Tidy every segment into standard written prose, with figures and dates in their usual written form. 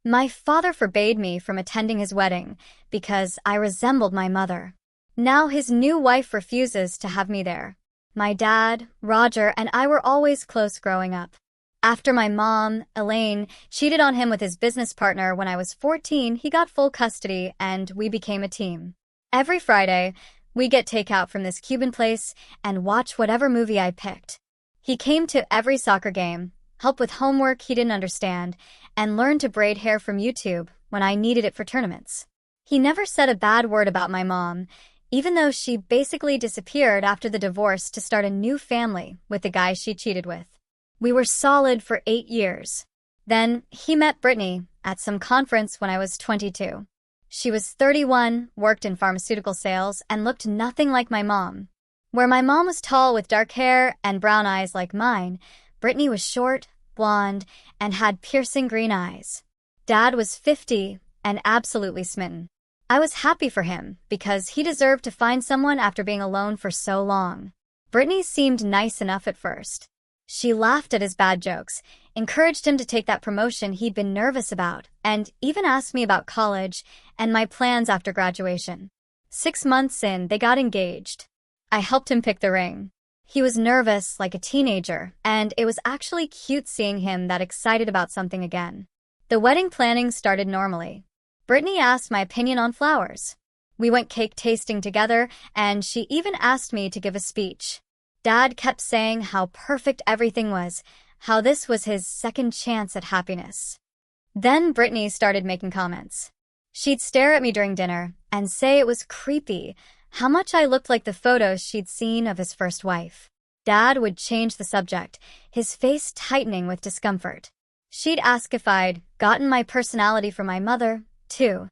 My father forbade me from attending his wedding because I resembled my mother. Now his new wife refuses to have me there. My dad, Roger, and I were always close growing up. After my mom, Elaine, cheated on him with his business partner when I was 14, he got full custody and we became a team. Every Friday, we get takeout from this Cuban place and watch whatever movie I picked. He came to every soccer game, helped with homework he didn't understand, and learned to braid hair from YouTube when I needed it for tournaments. He never said a bad word about my mom, even though she basically disappeared after the divorce to start a new family with the guy she cheated with. We were solid for 8 years. Then he met Brittany at some conference when I was 22. She was 31, worked in pharmaceutical sales, and looked nothing like my mom. Where my mom was tall with dark hair and brown eyes like mine, Brittany was short, blonde, and had piercing green eyes. Dad was 50 and absolutely smitten. I was happy for him because he deserved to find someone after being alone for so long. Brittany seemed nice enough at first. She laughed at his bad jokes, encouraged him to take that promotion he'd been nervous about, and even asked me about college and my plans after graduation. 6 months in, they got engaged. I helped him pick the ring. He was nervous like a teenager, and it was actually cute seeing him that excited about something again. The wedding planning started normally. Brittany asked my opinion on flowers. We went cake tasting together, and she even asked me to give a speech. Dad kept saying how perfect everything was, how this was his second chance at happiness. Then Brittany started making comments. She'd stare at me during dinner and say it was creepy how much I looked like the photos she'd seen of his first wife. Dad would change the subject, his face tightening with discomfort. She'd ask if I'd gotten my personality from my mother, too.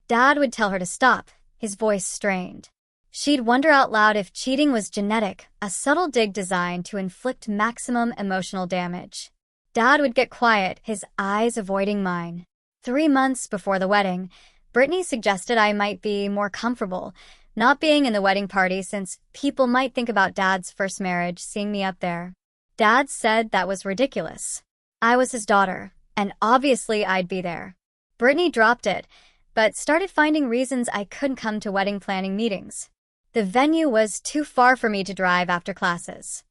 Dad would tell her to stop, his voice strained. She'd wonder out loud if cheating was genetic, a subtle dig designed to inflict maximum emotional damage. Dad would get quiet, his eyes avoiding mine. 3 months before the wedding, Brittany suggested I might be more comfortable not being in the wedding party since people might think about Dad's first marriage seeing me up there. Dad said that was ridiculous. I was his daughter, and obviously I'd be there. Brittany dropped it, but started finding reasons I couldn't come to wedding planning meetings. The venue was too far for me to drive after classes.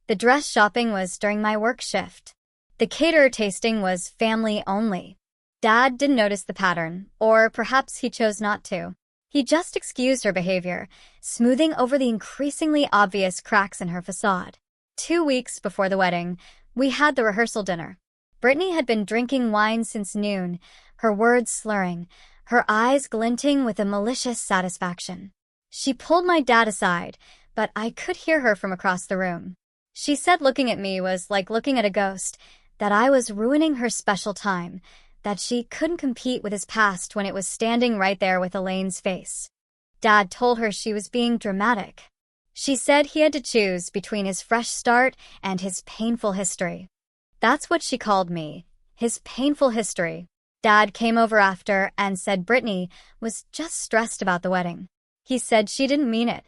The dress shopping was during my work shift. The caterer tasting was family only. Dad didn't notice the pattern, or perhaps he chose not to. He just excused her behavior, smoothing over the increasingly obvious cracks in her facade. 2 weeks before the wedding, we had the rehearsal dinner. Brittany had been drinking wine since noon, her words slurring, her eyes glinting with a malicious satisfaction. She pulled my dad aside, but I could hear her from across the room. She said looking at me was like looking at a ghost, that I was ruining her special time, that she couldn't compete with his past when it was standing right there with Elaine's face. Dad told her she was being dramatic. She said he had to choose between his fresh start and his painful history. That's what she called me, his painful history. Dad came over after and said Brittany was just stressed about the wedding. He said she didn't mean it.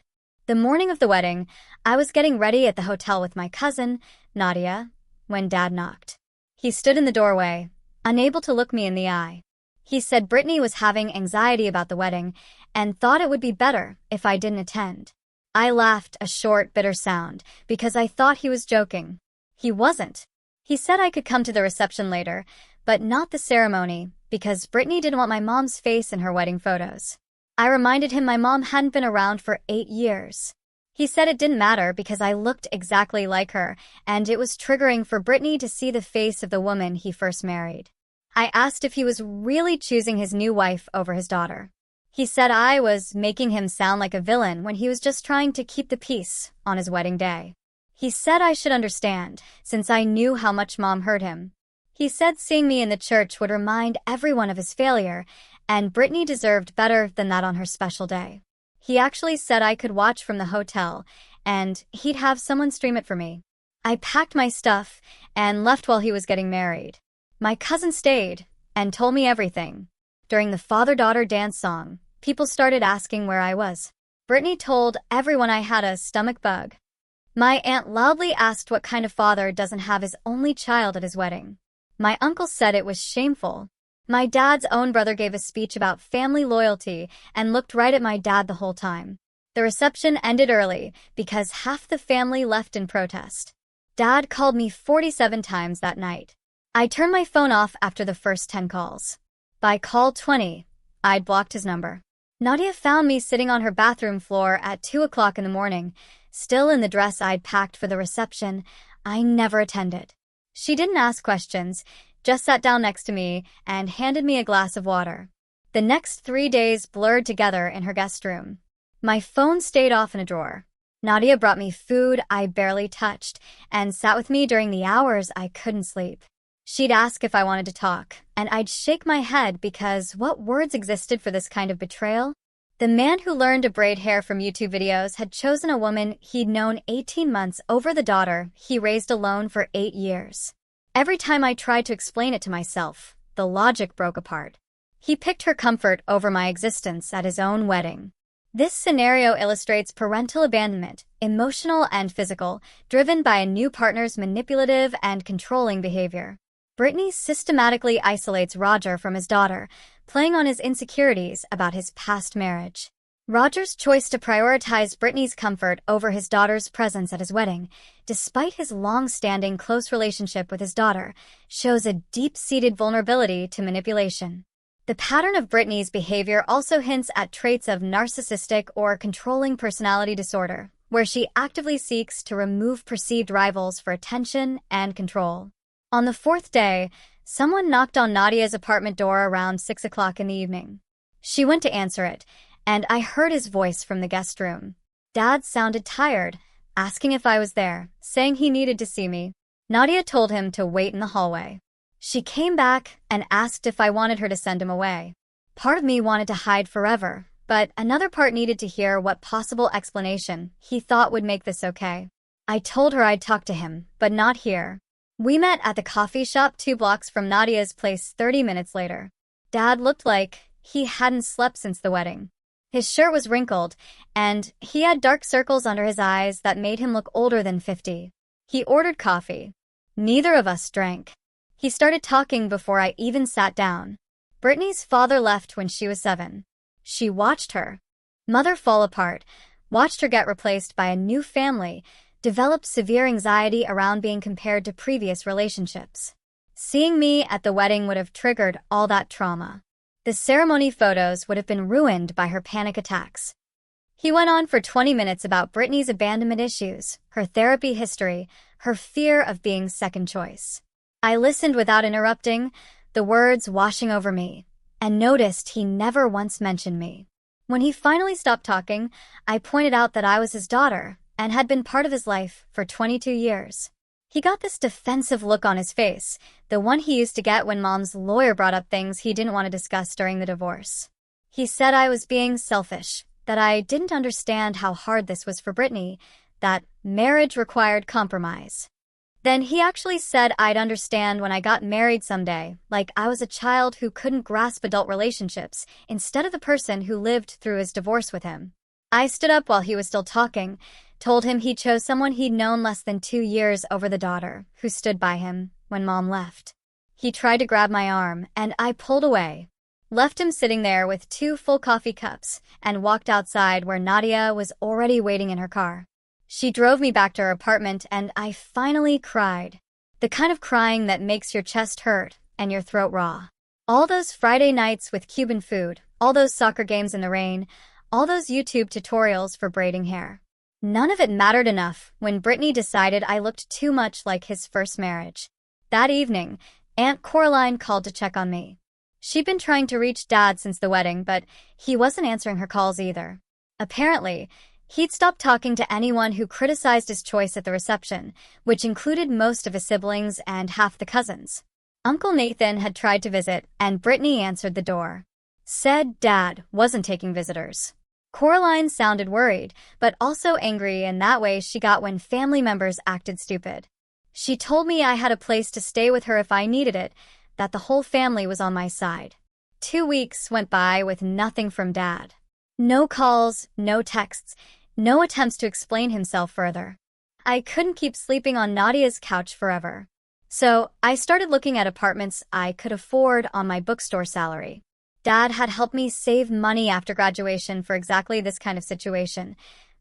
The morning of the wedding, I was getting ready at the hotel with my cousin, Nadia, when Dad knocked. He stood in the doorway, unable to look me in the eye. He said Brittany was having anxiety about the wedding and thought it would be better if I didn't attend. I laughed a short, bitter sound because I thought he was joking. He wasn't. He said I could come to the reception later, but not the ceremony because Brittany didn't want my mom's face in her wedding photos. I reminded him my mom hadn't been around for 8 years. He said it didn't matter because I looked exactly like her, and it was triggering for Brittany to see the face of the woman he first married. I asked if he was really choosing his new wife over his daughter. He said I was making him sound like a villain when he was just trying to keep the peace on his wedding day. He said I should understand, since I knew how much Mom hurt him. He said seeing me in the church would remind everyone of his failure, and Brittany deserved better than that on her special day. He actually said I could watch from the hotel, and he'd have someone stream it for me. I packed my stuff and left while he was getting married. My cousin stayed and told me everything. During the father-daughter dance song, people started asking where I was. Brittany told everyone I had a stomach bug. My aunt loudly asked what kind of father doesn't have his only child at his wedding. My uncle said it was shameful. My dad's own brother gave a speech about family loyalty and looked right at my dad the whole time. The reception ended early because half the family left in protest. Dad called me 47 times that night. I turned my phone off after the first 10 calls. By call 20, I'd blocked his number. Nadia found me sitting on her bathroom floor at 2 o'clock in the morning, still in the dress I'd packed for the reception I never attended. She didn't ask questions, just sat down next to me and handed me a glass of water. The next 3 days blurred together in her guest room. My phone stayed off in a drawer. Nadia brought me food I barely touched and sat with me during the hours I couldn't sleep. She'd ask if I wanted to talk, and I'd shake my head because what words existed for this kind of betrayal? The man who learned to braid hair from YouTube videos had chosen a woman he'd known 18 months over the daughter he raised alone for 8 years. Every time I tried to explain it to myself, the logic broke apart. He picked her comfort over my existence at his own wedding. This scenario illustrates parental abandonment, emotional and physical, driven by a new partner's manipulative and controlling behavior. Brittany systematically isolates Roger from his daughter, playing on his insecurities about his past marriage. Roger's choice to prioritize Brittany's comfort over his daughter's presence at his wedding, despite his long-standing close relationship with his daughter, shows a deep-seated vulnerability to manipulation. The pattern of Brittany's behavior also hints at traits of narcissistic or controlling personality disorder, where she actively seeks to remove perceived rivals for attention and control. On the 4th day, someone knocked on Nadia's apartment door around 6 o'clock in the evening. She went to answer it, and I heard his voice from the guest room. Dad sounded tired, asking if I was there, saying he needed to see me. Nadia told him to wait in the hallway. She came back and asked if I wanted her to send him away. Part of me wanted to hide forever, but another part needed to hear what possible explanation he thought would make this okay. I told her I'd talk to him, but not here. We met at the coffee shop 2 blocks from Nadia's place 30 minutes later. Dad looked like he hadn't slept since the wedding. His shirt was wrinkled, and he had dark circles under his eyes that made him look older than 50. He ordered coffee. Neither of us drank. He started talking before I even sat down. Brittany's father left when she was 7. She watched her mother fall apart, watched her get replaced by a new family, developed severe anxiety around being compared to previous relationships. Seeing me at the wedding would have triggered all that trauma. The ceremony photos would have been ruined by her panic attacks. He went on for 20 minutes about Brittany's abandonment issues, her therapy history, her fear of being second choice. I listened without interrupting, the words washing over me, and noticed he never once mentioned me. When he finally stopped talking, I pointed out that I was his daughter and had been part of his life for 22 years. He got this defensive look on his face, the one he used to get when Mom's lawyer brought up things he didn't want to discuss during the divorce. He said I was being selfish, that I didn't understand how hard this was for Brittany, that marriage required compromise. Then he actually said I'd understand when I got married someday, like I was a child who couldn't grasp adult relationships, instead of the person who lived through his divorce with him. I stood up while he was still talking, told him he chose someone he'd known less than 2 years over the daughter, who stood by him when Mom left. He tried to grab my arm, and I pulled away. Left him sitting there with 2 full coffee cups, and walked outside where Nadia was already waiting in her car. She drove me back to her apartment, and I finally cried. The kind of crying that makes your chest hurt and your throat raw. All those Friday nights with Cuban food, all those soccer games in the rain, all those YouTube tutorials for braiding hair. None of it mattered enough when Brittany decided I looked too much like his first marriage. That evening, Aunt Coraline called to check on me. She'd been trying to reach Dad since the wedding, but he wasn't answering her calls either. Apparently, he'd stopped talking to anyone who criticized his choice at the reception, which included most of his siblings and half the cousins. Uncle Nathan had tried to visit, and Brittany answered the door. Said Dad wasn't taking visitors. Coraline sounded worried, but also angry in that way she got when family members acted stupid. She told me I had a place to stay with her if I needed it, that the whole family was on my side. 2 weeks went by with nothing from Dad. No calls, no texts, no attempts to explain himself further. I couldn't keep sleeping on Nadia's couch forever. So I started looking at apartments I could afford on my bookstore salary. Dad had helped me save money after graduation for exactly this kind of situation,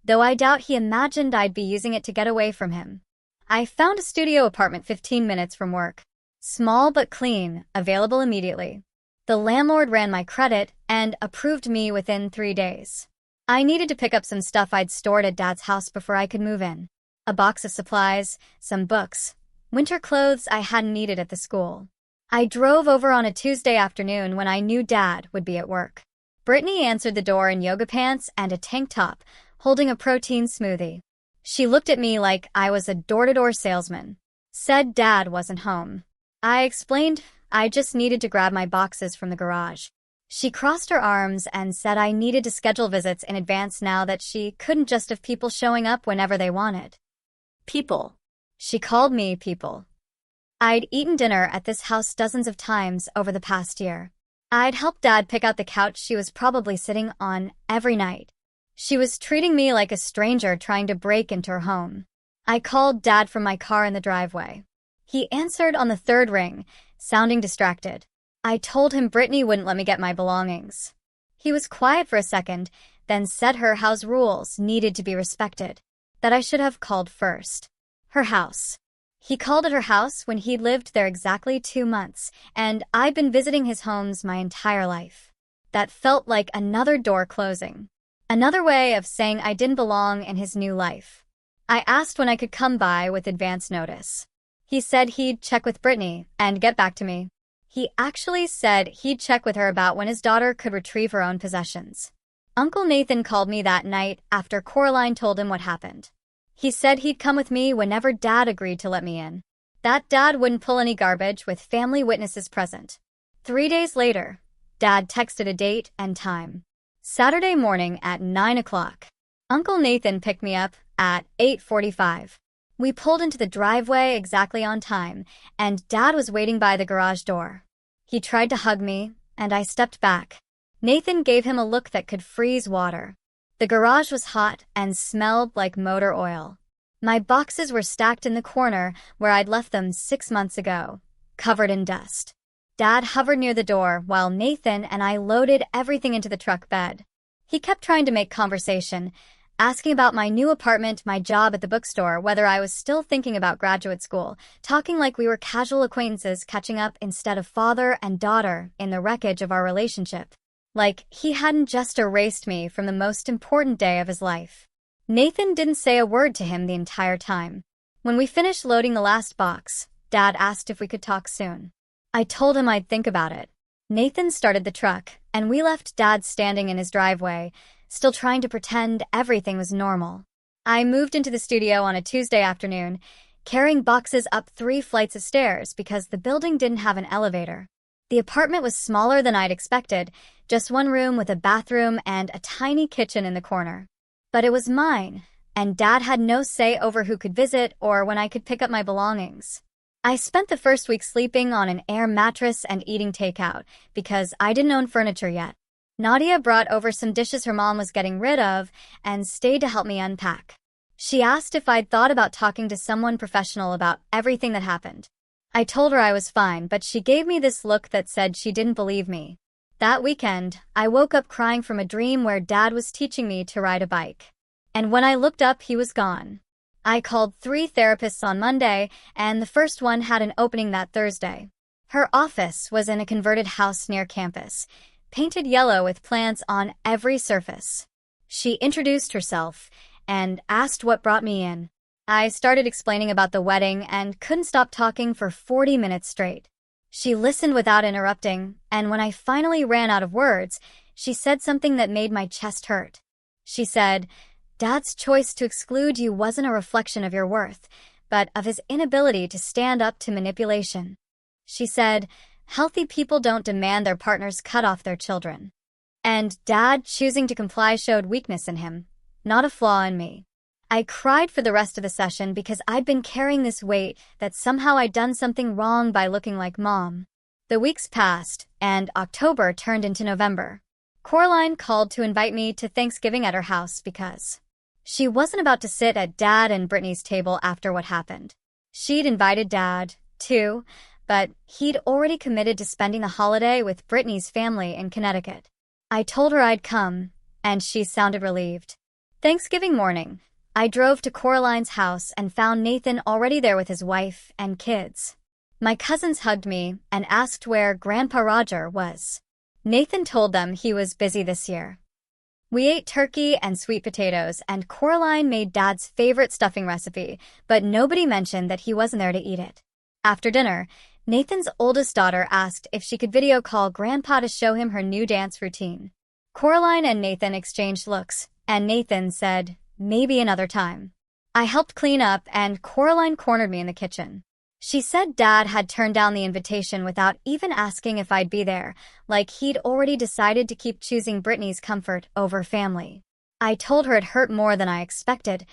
though I doubt he imagined I'd be using it to get away from him. I found a studio apartment 15 minutes from work. Small but clean, available immediately. The landlord ran my credit and approved me within 3 days. I needed to pick up some stuff I'd stored at Dad's house before I could move in. A box of supplies, some books, winter clothes I hadn't needed at the school. I drove over on a Tuesday afternoon when I knew Dad would be at work. Brittany answered the door in yoga pants and a tank top, holding a protein smoothie. She looked at me like I was a door-to-door salesman. Said Dad wasn't home. I explained I just needed to grab my boxes from the garage. She crossed her arms and said I needed to schedule visits in advance now that she couldn't just have people showing up whenever they wanted. People. She called me people. I'd eaten dinner at this house dozens of times over the past year. I'd helped Dad pick out the couch she was probably sitting on every night. She was treating me like a stranger trying to break into her home. I called Dad from my car in the driveway. He answered on the third ring, sounding distracted. I told him Brittany wouldn't let me get my belongings. He was quiet for a second, then said her house rules needed to be respected, that I should have called first. Her house. He called at her house when he'd lived there exactly 2 months, and I'd been visiting his homes my entire life. That felt like another door closing. Another way of saying I didn't belong in his new life. I asked when I could come by with advance notice. He said he'd check with Brittany and get back to me. He actually said he'd check with her about when his daughter could retrieve her own possessions. Uncle Nathan called me that night after Coraline told him what happened. He said he'd come with me whenever Dad agreed to let me in. That Dad wouldn't pull any garbage with family witnesses present. 3 days later, Dad texted a date and time. Saturday morning at 9 o'clock. Uncle Nathan picked me up at 8:45. We pulled into the driveway exactly on time, and Dad was waiting by the garage door. He tried to hug me, and I stepped back. Nathan gave him a look that could freeze water. The garage was hot and smelled like motor oil. My boxes were stacked in the corner where I'd left them 6 months ago, covered in dust. Dad hovered near the door while Nathan and I loaded everything into the truck bed. He kept trying to make conversation, asking about my new apartment, my job at the bookstore, whether I was still thinking about graduate school, talking like we were casual acquaintances catching up instead of father and daughter in the wreckage of our relationship. Like he hadn't just erased me from the most important day of his life. Nathan didn't say a word to him the entire time. When we finished loading the last box, Dad asked if we could talk soon. I told him I'd think about it. Nathan started the truck, and we left Dad standing in his driveway, still trying to pretend everything was normal. I moved into the studio on a Tuesday afternoon, carrying boxes up 3 flights of stairs because the building didn't have an elevator. The apartment was smaller than I'd expected, just 1 room with a bathroom and a tiny kitchen in the corner. But it was mine, and Dad had no say over who could visit or when I could pick up my belongings. I spent the first week sleeping on an air mattress and eating takeout because I didn't own furniture yet. Nadia brought over some dishes her mom was getting rid of and stayed to help me unpack. She asked if I'd thought about talking to someone professional about everything that happened. I told her I was fine, but she gave me this look that said she didn't believe me. That weekend, I woke up crying from a dream where Dad was teaching me to ride a bike. And when I looked up, he was gone. I called 3 therapists on Monday, and the first one had an opening that Thursday. Her office was in a converted house near campus, painted yellow with plants on every surface. She introduced herself and asked what brought me in. I started explaining about the wedding and couldn't stop talking for 40 minutes straight. She listened without interrupting, and when I finally ran out of words, she said something that made my chest hurt. She said, "Dad's choice to exclude you wasn't a reflection of your worth, but of his inability to stand up to manipulation." She said, "Healthy people don't demand their partners cut off their children." And Dad choosing to comply showed weakness in him, not a flaw in me. I cried for the rest of the session because I'd been carrying this weight that somehow I'd done something wrong by looking like Mom. The weeks passed, and October turned into November. Coraline called to invite me to Thanksgiving at her house because she wasn't about to sit at Dad and Brittany's table after what happened. She'd invited Dad, too, but he'd already committed to spending the holiday with Brittany's family in Connecticut. I told her I'd come, and she sounded relieved. Thanksgiving morning, I drove to Coraline's house and found Nathan already there with his wife and kids. My cousins hugged me and asked where Grandpa Roger was. Nathan told them he was busy this year. We ate turkey and sweet potatoes, and Coraline made Dad's favorite stuffing recipe, but nobody mentioned that he wasn't there to eat it. After dinner, Nathan's oldest daughter asked if she could video call Grandpa to show him her new dance routine. Coraline and Nathan exchanged looks, and Nathan said, "Maybe another time." I helped clean up, and Coraline cornered me in the kitchen. She said Dad had turned down the invitation without even asking if I'd be there, like he'd already decided to keep choosing Brittany's comfort over family. I told her it hurt more than I expected,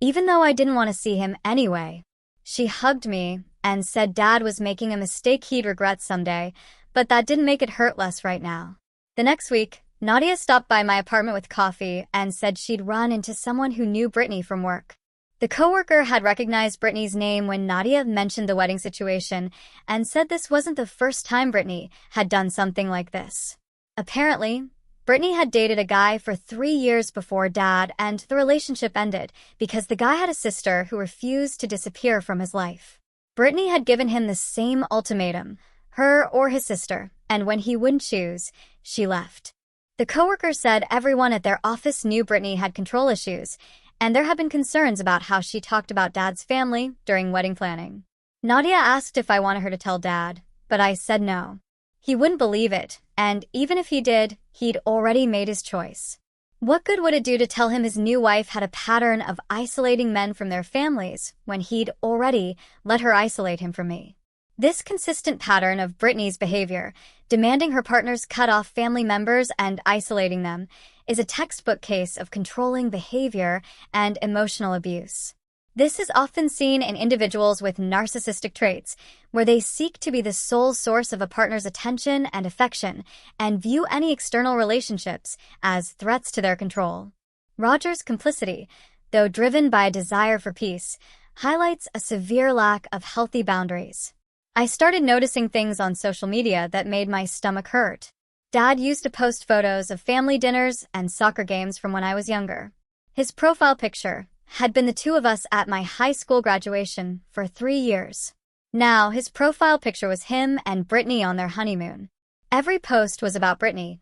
even though I didn't want to see him anyway. She hugged me and said Dad was making a mistake he'd regret someday, but that didn't make it hurt less right now. The next week, Nadia stopped by my apartment with coffee and said she'd run into someone who knew Brittany from work. The coworker had recognized Brittany's name when Nadia mentioned the wedding situation and said this wasn't the first time Brittany had done something like this. Apparently, Brittany had dated a guy for 3 years before Dad, and the relationship ended because the guy had a sister who refused to disappear from his life. Brittany had given him the same ultimatum, her or his sister, and when he wouldn't choose, she left. The coworker said everyone at their office knew Brittany had control issues, and there had been concerns about how she talked about Dad's family during wedding planning. Nadia asked if I wanted her to tell Dad, but I said no. He wouldn't believe it, and even if he did, he'd already made his choice. What good would it do to tell him his new wife had a pattern of isolating men from their families when he'd already let her isolate him from me? This consistent pattern of Brittany's behavior, demanding her partners cut off family members and isolating them, is a textbook case of controlling behavior and emotional abuse. This is often seen in individuals with narcissistic traits, where they seek to be the sole source of a partner's attention and affection and view any external relationships as threats to their control. Roger's complicity, though driven by a desire for peace, highlights a severe lack of healthy boundaries. I started noticing things on social media that made my stomach hurt. Dad used to post photos of family dinners and soccer games from when I was younger. His profile picture had been the two of us at my high school graduation for 3 years. Now, his profile picture was him and Brittany on their honeymoon. Every post was about Brittany,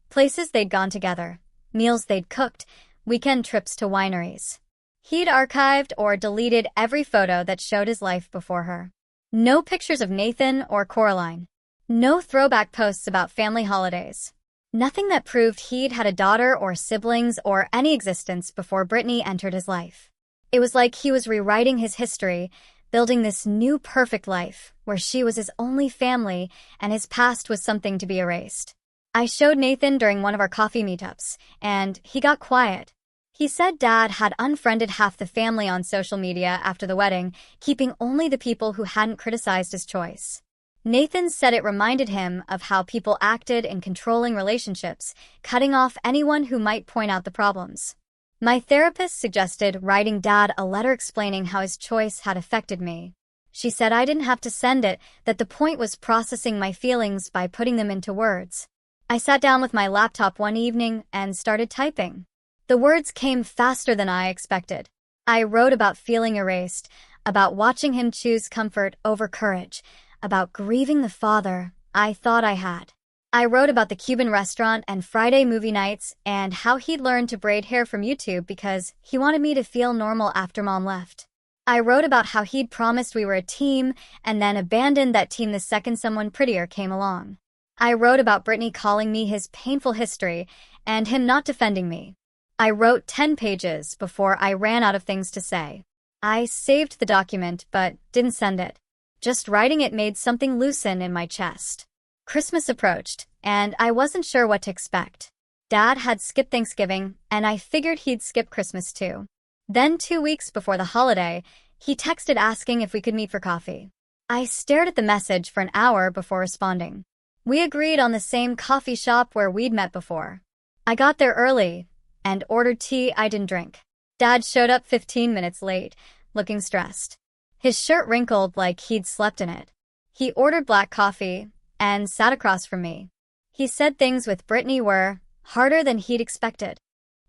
places they'd gone together, meals they'd cooked, weekend trips to wineries. He'd archived or deleted every photo that showed his life before her. No pictures of Nathan or Coraline. No throwback posts about family holidays. Nothing that proved he'd had a daughter or siblings or any existence before Brittany entered his life. It was like he was rewriting his history, building this new perfect life where she was his only family and his past was something to be erased. I showed Nathan during one of our coffee meetups, and he got quiet. He said Dad had unfriended half the family on social media after the wedding, keeping only the people who hadn't criticized his choice. Nathan said it reminded him of how people acted in controlling relationships, cutting off anyone who might point out the problems. My therapist suggested writing Dad a letter explaining how his choice had affected me. She said I didn't have to send it, that the point was processing my feelings by putting them into words. I sat down with my laptop one evening and started typing. The words came faster than I expected. I wrote about feeling erased, about watching him choose comfort over courage, about grieving the father I thought I had. I wrote about the Cuban restaurant and Friday movie nights and how he'd learned to braid hair from YouTube because he wanted me to feel normal after Mom left. I wrote about how he'd promised we were a team and then abandoned that team the second someone prettier came along. I wrote about Brittany calling me his painful history and him not defending me. I wrote 10 pages before I ran out of things to say. I saved the document but didn't send it. Just writing it made something loosen in my chest. Christmas approached, and I wasn't sure what to expect. Dad had skipped Thanksgiving, and I figured he'd skip Christmas too. Then 2 weeks before the holiday, he texted asking if we could meet for coffee. I stared at the message for an hour before responding. We agreed on the same coffee shop where we'd met before. I got there early and ordered tea I didn't drink. Dad showed up 15 minutes late, looking stressed. His shirt wrinkled like he'd slept in it. He ordered black coffee and sat across from me. He said things with Brittany were harder than he'd expected.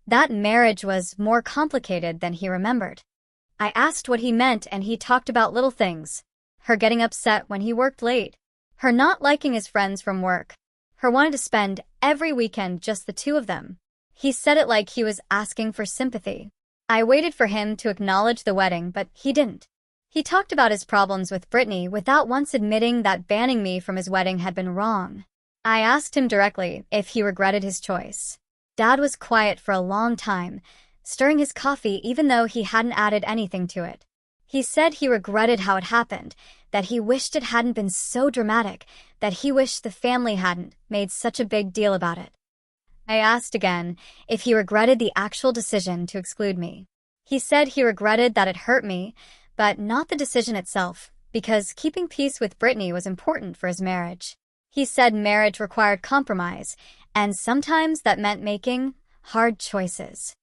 That marriage was more complicated than he remembered. I asked what he meant and he talked about little things. Her getting upset when he worked late. Her not liking his friends from work. Her wanting to spend every weekend just the two of them. He said it like he was asking for sympathy. I waited for him to acknowledge the wedding, but he didn't. He talked about his problems with Brittany without once admitting that banning me from his wedding had been wrong. I asked him directly if he regretted his choice. Dad was quiet for a long time, stirring his coffee even though he hadn't added anything to it. He said he regretted how it happened, that he wished it hadn't been so dramatic, that he wished the family hadn't made such a big deal about it. I asked again if he regretted the actual decision to exclude me. He said he regretted that it hurt me, but not the decision itself, because keeping peace with Brittany was important for his marriage. He said marriage required compromise, and sometimes that meant making hard choices.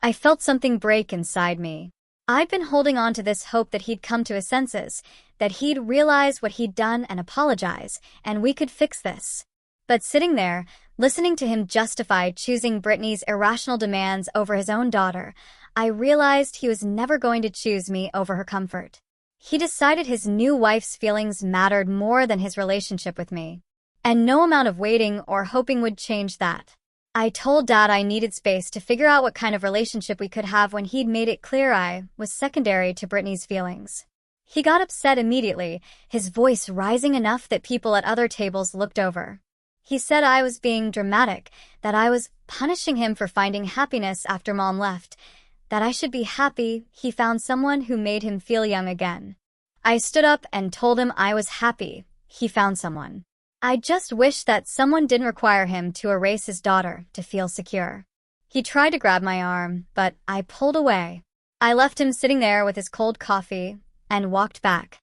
I felt something break inside me. I'd been holding on to this hope that he'd come to his senses, that he'd realize what he'd done and apologize, and we could fix this. But sitting there, listening to him justify choosing Brittany's irrational demands over his own daughter, I realized he was never going to choose me over her comfort. He decided his new wife's feelings mattered more than his relationship with me. And no amount of waiting or hoping would change that. I told Dad I needed space to figure out what kind of relationship we could have when he'd made it clear I was secondary to Brittany's feelings. He got upset immediately, his voice rising enough that people at other tables looked over. He said I was being dramatic, that I was punishing him for finding happiness after Mom left, that I should be happy he found someone who made him feel young again. I stood up and told him I was happy he found someone. I just wished that someone didn't require him to erase his daughter to feel secure. He tried to grab my arm, but I pulled away. I left him sitting there with his cold coffee and walked back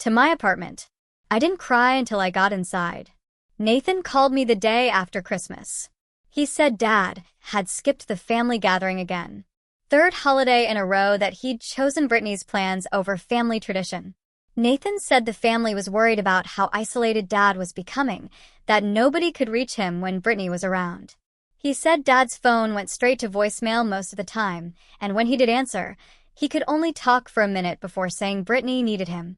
to my apartment. I didn't cry until I got inside. Nathan called me the day after Christmas. He said Dad had skipped the family gathering again. Third holiday in a row that he'd chosen Brittany's plans over family tradition. Nathan said the family was worried about how isolated Dad was becoming, that nobody could reach him when Brittany was around. He said Dad's phone went straight to voicemail most of the time, and when he did answer, he could only talk for a minute before saying Brittany needed him.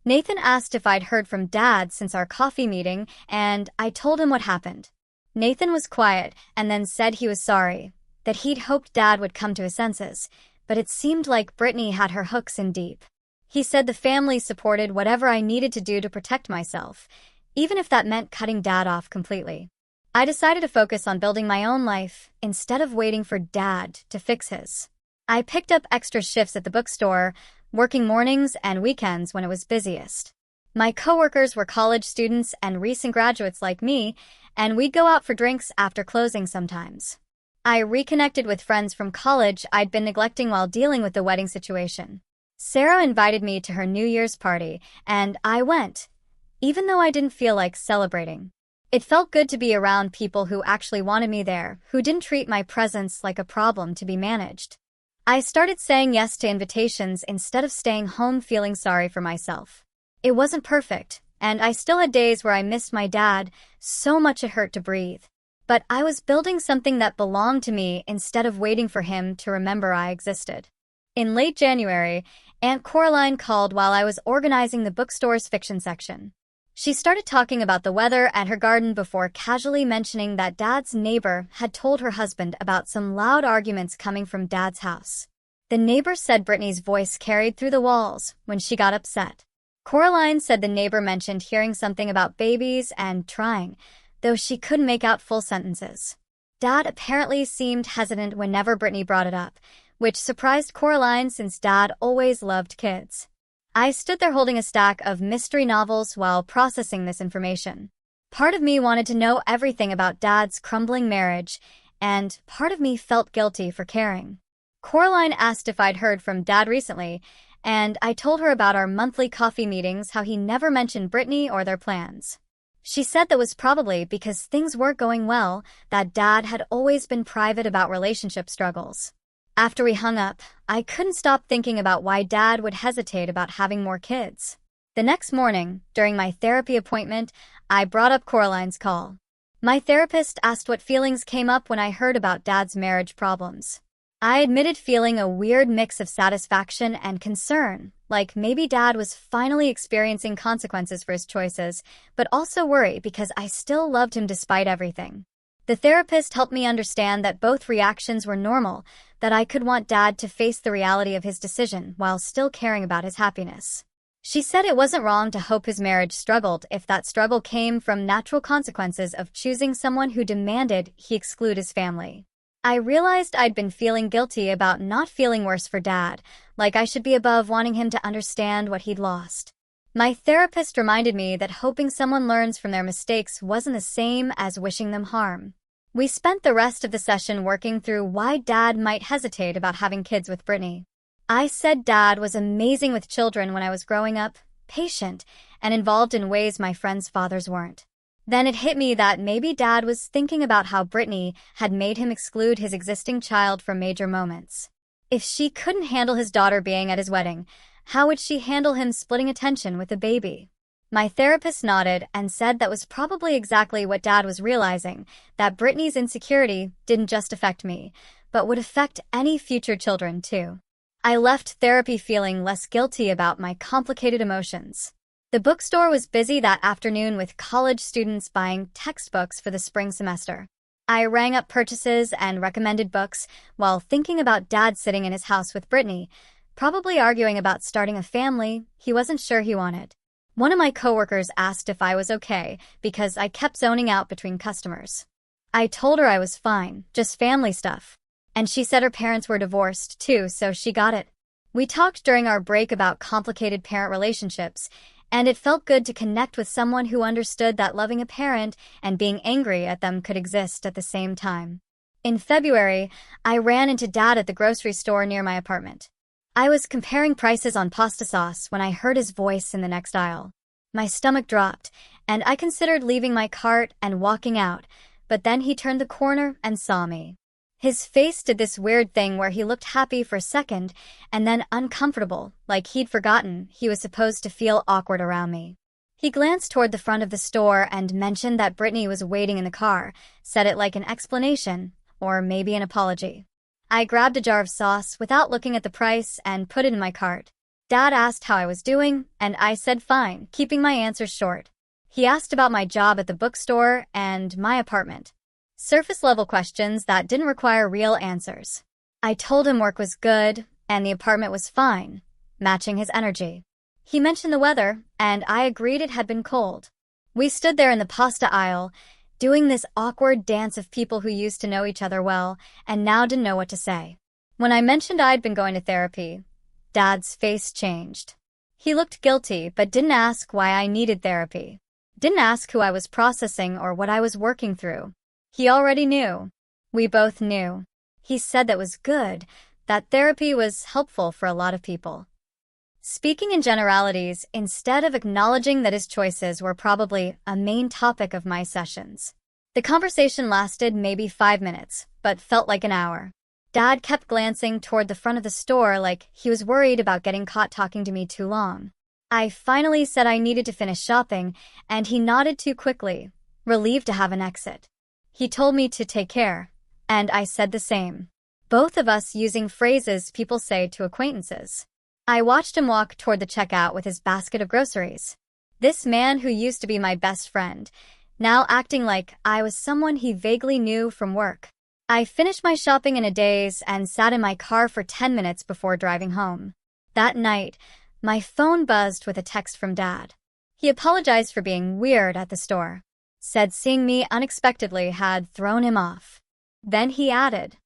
Nathan asked if I'd heard from Dad since our coffee meeting, and I told him what happened. Nathan was quiet and then said he was sorry, that he'd hoped Dad would come to his senses, but it seemed like Brittany had her hooks in deep. He said the family supported whatever I needed to do to protect myself, even if that meant cutting Dad off completely. I decided to focus on building my own life instead of waiting for Dad to fix his. I picked up extra shifts at the bookstore, working mornings and weekends when it was busiest. My coworkers were college students and recent graduates like me, and we'd go out for drinks after closing sometimes. I reconnected with friends from college I'd been neglecting while dealing with the wedding situation. Sarah invited me to her New Year's party, and I went, even though I didn't feel like celebrating. It felt good to be around people who actually wanted me there, who didn't treat my presence like a problem to be managed. I started saying yes to invitations instead of staying home feeling sorry for myself. It wasn't perfect, and I still had days where I missed my dad so much it hurt to breathe. But I was building something that belonged to me instead of waiting for him to remember I existed. In late January, Aunt Coraline called while I was organizing the bookstore's fiction section. She started talking about the weather and her garden before casually mentioning that Dad's neighbor had told her husband about some loud arguments coming from Dad's house. The neighbor said Brittany's voice carried through the walls when she got upset. Coraline said the neighbor mentioned hearing something about babies and trying, though she couldn't make out full sentences. Dad apparently seemed hesitant whenever Brittany brought it up, which surprised Coraline since Dad always loved kids. I stood there holding a stack of mystery novels while processing this information. Part of me wanted to know everything about Dad's crumbling marriage, and part of me felt guilty for caring. Coraline asked if I'd heard from Dad recently, and I told her about our monthly coffee meetings, how he never mentioned Brittany or their plans. She said that was probably because things weren't going well, that Dad had always been private about relationship struggles. After we hung up, I couldn't stop thinking about why Dad would hesitate about having more kids. The next morning, during my therapy appointment, I brought up Coraline's call. My therapist asked what feelings came up when I heard about Dad's marriage problems. I admitted feeling a weird mix of satisfaction and concern, like maybe Dad was finally experiencing consequences for his choices, but also worry because I still loved him despite everything. The therapist helped me understand that both reactions were normal, that I could want Dad to face the reality of his decision while still caring about his happiness. She said it wasn't wrong to hope his marriage struggled if that struggle came from natural consequences of choosing someone who demanded he exclude his family. I realized I'd been feeling guilty about not feeling worse for Dad, like I should be above wanting him to understand what he'd lost. My therapist reminded me that hoping someone learns from their mistakes wasn't the same as wishing them harm. We spent the rest of the session working through why Dad might hesitate about having kids with Brittany. I said Dad was amazing with children when I was growing up, patient, and involved in ways my friends' fathers weren't. Then it hit me that maybe Dad was thinking about how Brittany had made him exclude his existing child from major moments. If she couldn't handle his daughter being at his wedding, how would she handle him splitting attention with a baby? My therapist nodded and said that was probably exactly what Dad was realizing, that Brittany's insecurity didn't just affect me, but would affect any future children too. I left therapy feeling less guilty about my complicated emotions. The bookstore was busy that afternoon with college students buying textbooks for the spring semester. I rang up purchases and recommended books while thinking about Dad sitting in his house with Brittany, probably arguing about starting a family he wasn't sure he wanted. One of my coworkers asked if I was okay because I kept zoning out between customers. I told her I was fine, just family stuff. And she said her parents were divorced too, so she got it. We talked during our break about complicated parent relationships, and it felt good to connect with someone who understood that loving a parent and being angry at them could exist at the same time. In February, I ran into Dad at the grocery store near my apartment. I was comparing prices on pasta sauce when I heard his voice in the next aisle. My stomach dropped, and I considered leaving my cart and walking out, but then he turned the corner and saw me. His face did this weird thing where he looked happy for a second and then uncomfortable, like he'd forgotten he was supposed to feel awkward around me. He glanced toward the front of the store and mentioned that Brittany was waiting in the car, said it like an explanation, or maybe an apology. I grabbed a jar of sauce without looking at the price and put it in my cart. Dad asked how I was doing, and I said fine, keeping my answers short. He asked about my job at the bookstore and my apartment. Surface-level questions that didn't require real answers. I told him work was good, and the apartment was fine, matching his energy. He mentioned the weather, and I agreed it had been cold. We stood there in the pasta aisle, doing this awkward dance of people who used to know each other well, and now didn't know what to say. When I mentioned I'd been going to therapy, Dad's face changed. He looked guilty, but didn't ask why I needed therapy. Didn't ask who I was processing or what I was working through. He already knew. We both knew. He said that was good, that therapy was helpful for a lot of people. Speaking in generalities, instead of acknowledging that his choices were probably a main topic of my sessions. The conversation lasted maybe 5 minutes, but felt like an hour. Dad kept glancing toward the front of the store like he was worried about getting caught talking to me too long. I finally said I needed to finish shopping, and he nodded too quickly, relieved to have an exit. He told me to take care, and I said the same. Both of us using phrases people say to acquaintances. I watched him walk toward the checkout with his basket of groceries. This man who used to be my best friend, now acting like I was someone he vaguely knew from work. I finished my shopping in a daze and sat in my car for 10 minutes before driving home. That night, my phone buzzed with a text from Dad. He apologized for being weird at the store. Said seeing me unexpectedly had thrown him off. Then he added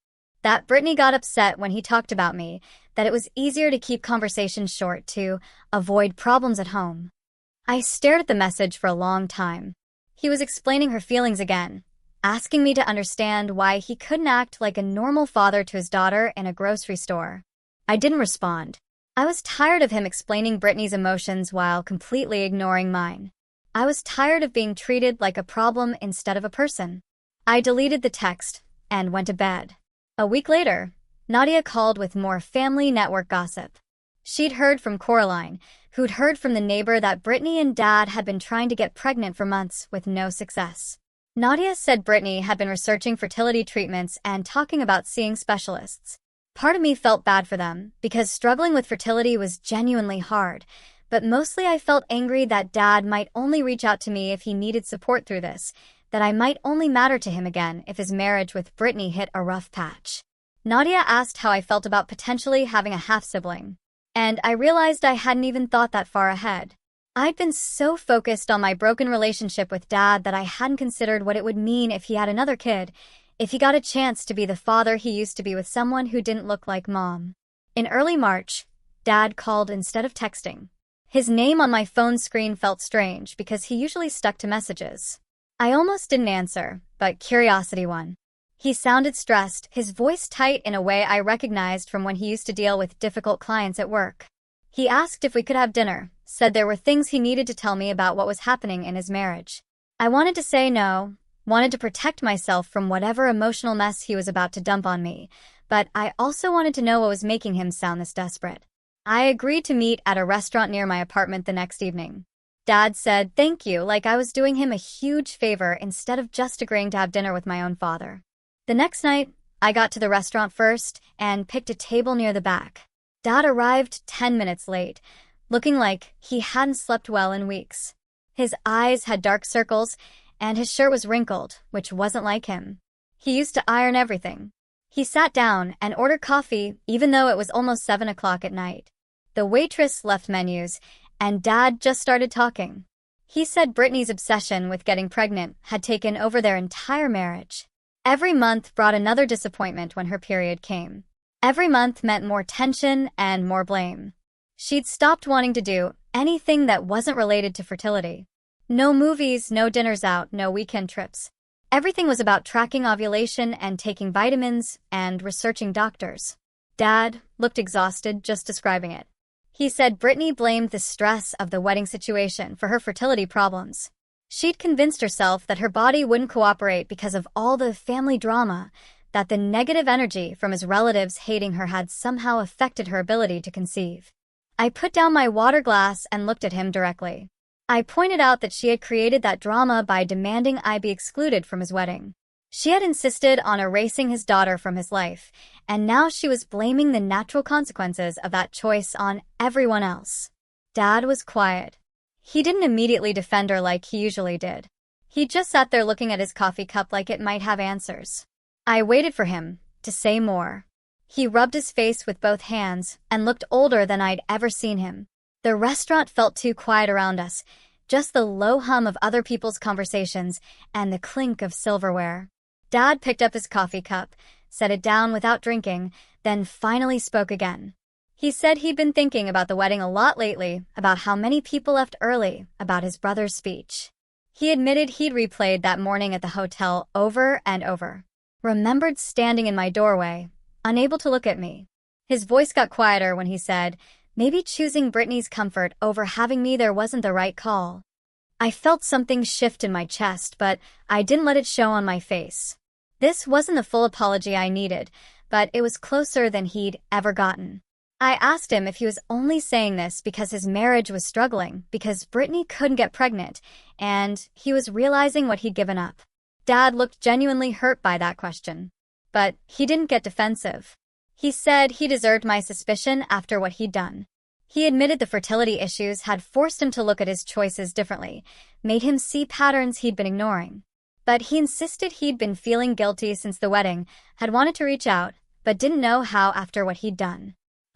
that Brittany got upset when he talked about me, that it was easier to keep conversations short to avoid problems at home. I stared at the message for a long time. He was explaining her feelings again, asking me to understand why he couldn't act like a normal father to his daughter in a grocery store. I didn't respond. I was tired of him explaining Brittany's emotions while completely ignoring mine. I was tired of being treated like a problem instead of a person. I deleted the text and went to bed. A week later, Nadia called with more family network gossip. She'd heard from Coraline, who'd heard from the neighbor that Brittany and Dad had been trying to get pregnant for months with no success. Nadia said Brittany had been researching fertility treatments and talking about seeing specialists. Part of me felt bad for them, because struggling with fertility was genuinely hard, but mostly I felt angry that Dad might only reach out to me if he needed support through this, that I might only matter to him again if his marriage with Brittany hit a rough patch. Nadia asked how I felt about potentially having a half-sibling, and I realized I hadn't even thought that far ahead. I'd been so focused on my broken relationship with Dad that I hadn't considered what it would mean if he had another kid, if he got a chance to be the father he used to be with someone who didn't look like Mom. In early March, Dad called instead of texting. His name on my phone screen felt strange because he usually stuck to messages. I almost didn't answer, but curiosity won. He sounded stressed, his voice tight in a way I recognized from when he used to deal with difficult clients at work. He asked if we could have dinner, said there were things he needed to tell me about what was happening in his marriage. I wanted to say no, wanted to protect myself from whatever emotional mess he was about to dump on me, but I also wanted to know what was making him sound this desperate. I agreed to meet at a restaurant near my apartment the next evening. Dad said thank you like I was doing him a huge favor instead of just agreeing to have dinner with my own father. The next night, I got to the restaurant first and picked a table near the back. Dad arrived 10 minutes late, looking like he hadn't slept well in weeks. His eyes had dark circles, and his shirt was wrinkled, which wasn't like him. He used to iron everything. He sat down and ordered coffee, even though it was almost 7 o'clock at night. The waitress left menus, and Dad just started talking. He said Brittany's obsession with getting pregnant had taken over their entire marriage. Every month brought another disappointment when her period came. Every month meant more tension and more blame. She'd stopped wanting to do anything that wasn't related to fertility. No movies, no dinners out, no weekend trips. Everything was about tracking ovulation and taking vitamins and researching doctors. Dad looked exhausted just describing it. He said Brittany blamed the stress of the wedding situation for her fertility problems. She'd convinced herself that her body wouldn't cooperate because of all the family drama, that the negative energy from his relatives hating her had somehow affected her ability to conceive. I put down my water glass and looked at him directly. I pointed out that she had created that drama by demanding I be excluded from his wedding. She had insisted on erasing his daughter from his life, and now she was blaming the natural consequences of that choice on everyone else. Dad was quiet. He didn't immediately defend her like he usually did. He just sat there looking at his coffee cup like it might have answers. I waited for him to say more. He rubbed his face with both hands and looked older than I'd ever seen him. The restaurant felt too quiet around us, just the low hum of other people's conversations and the clink of silverware. Dad picked up his coffee cup, set it down without drinking, then finally spoke again. He said he'd been thinking about the wedding a lot lately, about how many people left early, about his brother's speech. He admitted he'd replayed that morning at the hotel over and over. Remembered standing in my doorway, unable to look at me. His voice got quieter when he said, maybe choosing Brittany's comfort over having me there wasn't the right call. I felt something shift in my chest, but I didn't let it show on my face. This wasn't the full apology I needed, but it was closer than he'd ever gotten. I asked him if he was only saying this because his marriage was struggling, because Brittany couldn't get pregnant, and he was realizing what he'd given up. Dad looked genuinely hurt by that question. But he didn't get defensive. He said he deserved my suspicion after what he'd done. He admitted the fertility issues had forced him to look at his choices differently, made him see patterns he'd been ignoring. But he insisted he'd been feeling guilty since the wedding, had wanted to reach out, but didn't know how after what he'd done.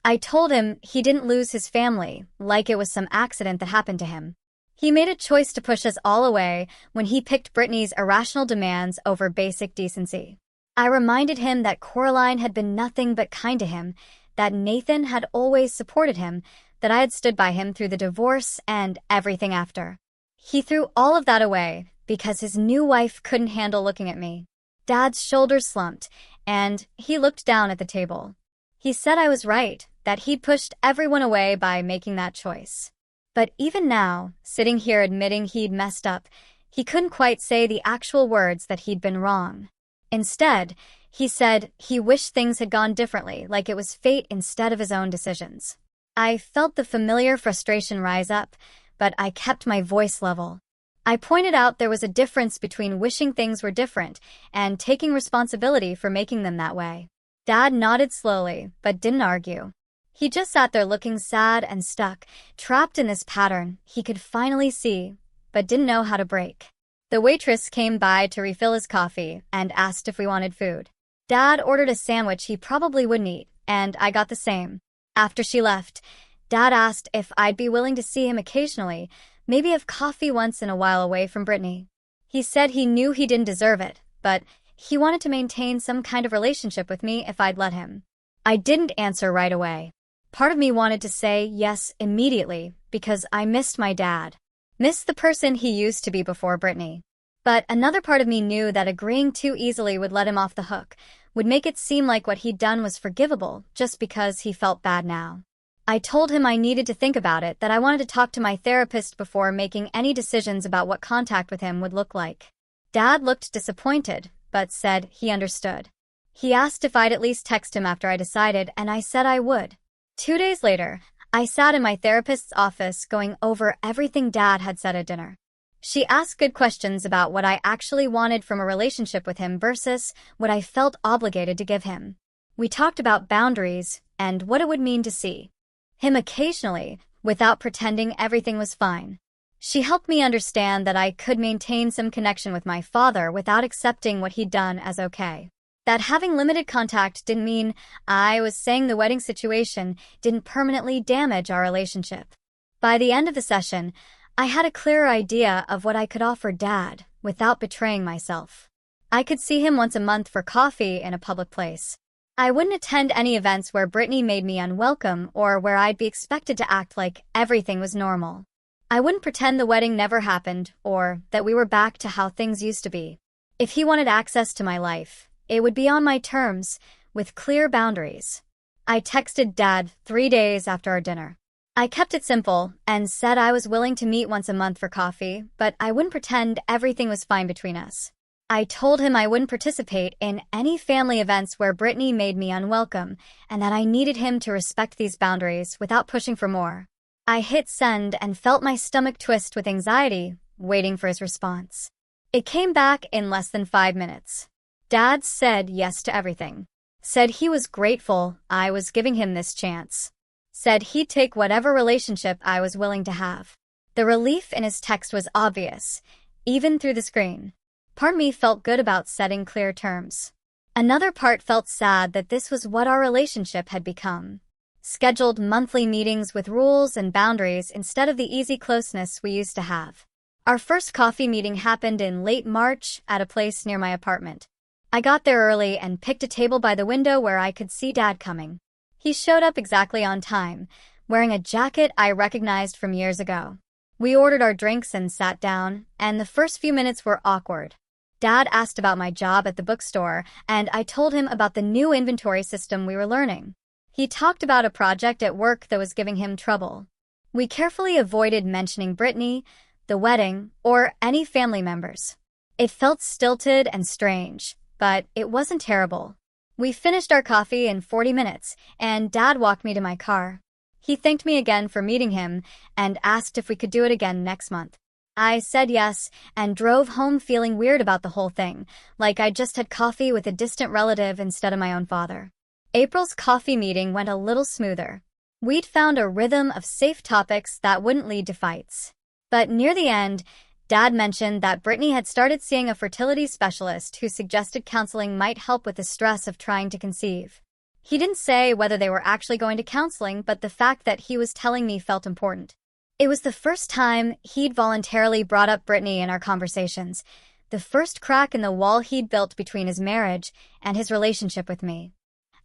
I told him he didn't lose his family, like it was some accident that happened to him. He made a choice to push us all away when he picked Brittany's irrational demands over basic decency. I reminded him that Coraline had been nothing but kind to him, that Nathan had always supported him, that I had stood by him through the divorce and everything after. He threw all of that away because his new wife couldn't handle looking at me. Dad's shoulders slumped, and he looked down at the table. He said I was right, that he'd pushed everyone away by making that choice. But even now, sitting here admitting he'd messed up, he couldn't quite say the actual words that he'd been wrong. Instead, He said he wished things had gone differently, like it was fate instead of his own decisions. I felt the familiar frustration rise up, but I kept my voice level. I pointed out there was a difference between wishing things were different and taking responsibility for making them that way. Dad nodded slowly, but didn't argue. He just sat there looking sad and stuck, trapped in this pattern he could finally see, but didn't know how to break. The waitress came by to refill his coffee and asked if we wanted food. Dad ordered a sandwich he probably wouldn't eat, and I got the same. After she left, Dad asked if I'd be willing to see him occasionally, maybe have coffee once in a while away from Brittany. He said he knew he didn't deserve it, but he wanted to maintain some kind of relationship with me if I'd let him. I didn't answer right away. Part of me wanted to say yes immediately because I missed my dad. Missed the person he used to be before Brittany. But another part of me knew that agreeing too easily would let him off the hook, would make it seem like what he'd done was forgivable just because he felt bad now. I told him I needed to think about it, that I wanted to talk to my therapist before making any decisions about what contact with him would look like. Dad looked disappointed, but said he understood. He asked if I'd at least text him after I decided, and I said I would. 2 days later, I sat in my therapist's office going over everything Dad had said at dinner. She asked good questions about what I actually wanted from a relationship with him versus what I felt obligated to give him. We talked about boundaries and what it would mean to see him occasionally, without pretending everything was fine. She helped me understand that I could maintain some connection with my father without accepting what he'd done as okay. That having limited contact didn't mean I was saying the wedding situation didn't permanently damage our relationship. By the end of the session, I had a clearer idea of what I could offer Dad without betraying myself. I could see him once a month for coffee in a public place. I wouldn't attend any events where Brittany made me unwelcome or where I'd be expected to act like everything was normal. I wouldn't pretend the wedding never happened or that we were back to how things used to be. If he wanted access to my life, it would be on my terms, with clear boundaries. I texted Dad 3 days after our dinner. I kept it simple and said I was willing to meet once a month for coffee, but I wouldn't pretend everything was fine between us. I told him I wouldn't participate in any family events where Brittany made me unwelcome and that I needed him to respect these boundaries without pushing for more. I hit send and felt my stomach twist with anxiety, waiting for his response. It came back in less than 5 minutes. Dad said yes to everything. Said he was grateful I was giving him this chance. Said he'd take whatever relationship I was willing to have. The relief in his text was obvious, even through the screen. Part of me felt good about setting clear terms. Another part felt sad that this was what our relationship had become. Scheduled monthly meetings with rules and boundaries instead of the easy closeness we used to have. Our first coffee meeting happened in late March at a place near my apartment. I got there early and picked a table by the window where I could see Dad coming. He showed up exactly on time, wearing a jacket I recognized from years ago. We ordered our drinks and sat down, and the first few minutes were awkward. Dad asked about my job at the bookstore, and I told him about the new inventory system we were learning. He talked about a project at work that was giving him trouble. We carefully avoided mentioning Brittany, the wedding, or any family members. It felt stilted and strange, but it wasn't terrible. We finished our coffee in 40 minutes, and Dad walked me to my car. He thanked me again for meeting him and asked if we could do it again next month. I said yes and drove home feeling weird about the whole thing, like I just had coffee with a distant relative instead of my own father. April's coffee meeting went a little smoother. We'd found a rhythm of safe topics that wouldn't lead to fights. But near the end, Dad mentioned that Brittany had started seeing a fertility specialist who suggested counseling might help with the stress of trying to conceive. He didn't say whether they were actually going to counseling, but the fact that he was telling me felt important. It was the first time he'd voluntarily brought up Brittany in our conversations, the first crack in the wall he'd built between his marriage and his relationship with me.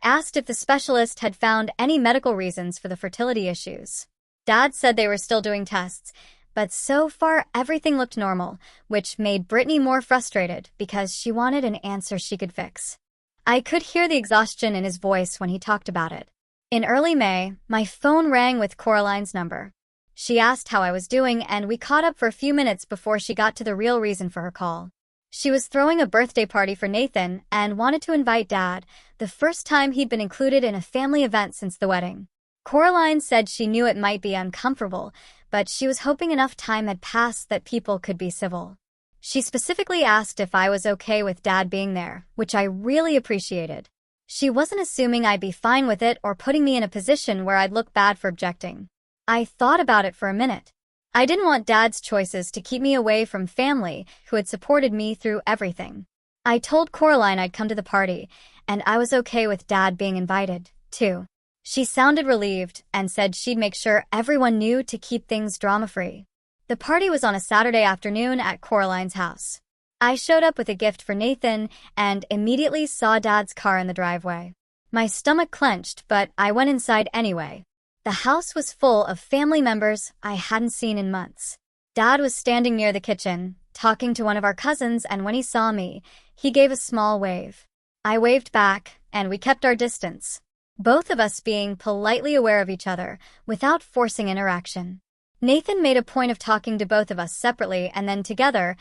Asked if the specialist had found any medical reasons for the fertility issues. Dad said they were still doing tests, but so far everything looked normal, which made Brittany more frustrated because she wanted an answer she could fix. I could hear the exhaustion in his voice when he talked about it. In early May, my phone rang with Coraline's number. She asked how I was doing, and we caught up for a few minutes before she got to the real reason for her call. She was throwing a birthday party for Nathan and wanted to invite Dad, the first time he'd been included in a family event since the wedding. Coraline said she knew it might be uncomfortable, but she was hoping enough time had passed that people could be civil. She specifically asked if I was okay with Dad being there, which I really appreciated. She wasn't assuming I'd be fine with it or putting me in a position where I'd look bad for objecting. I thought about it for a minute. I didn't want Dad's choices to keep me away from family who had supported me through everything. I told Coraline I'd come to the party, and I was okay with Dad being invited, too. She sounded relieved and said she'd make sure everyone knew to keep things drama-free. The party was on a Saturday afternoon at Coraline's house. I showed up with a gift for Nathan and immediately saw Dad's car in the driveway. My stomach clenched, but I went inside anyway. The house was full of family members I hadn't seen in months. Dad was standing near the kitchen, talking to one of our cousins, and when he saw me, he gave a small wave. I waved back, and we kept our distance, both of us being politely aware of each other without forcing interaction. Nathan made a point of talking to both of us separately and then together,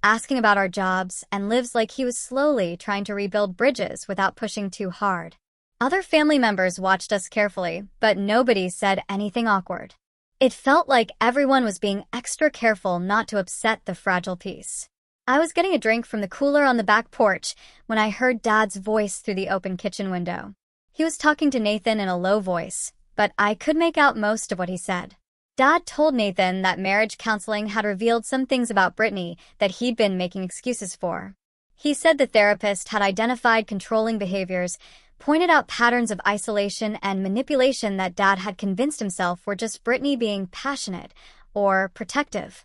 asking about our jobs and lives like he was slowly trying to rebuild bridges without pushing too hard. Other family members watched us carefully, but nobody said anything awkward. It felt like everyone was being extra careful not to upset the fragile peace. I was getting a drink from the cooler on the back porch when I heard Dad's voice through the open kitchen window. He was talking to Nathan in a low voice, but I could make out most of what he said. Dad told Nathan that marriage counseling had revealed some things about Brittany that he'd been making excuses for. He said the therapist had identified controlling behaviors, pointed out patterns of isolation and manipulation that Dad had convinced himself were just Brittany being passionate or protective.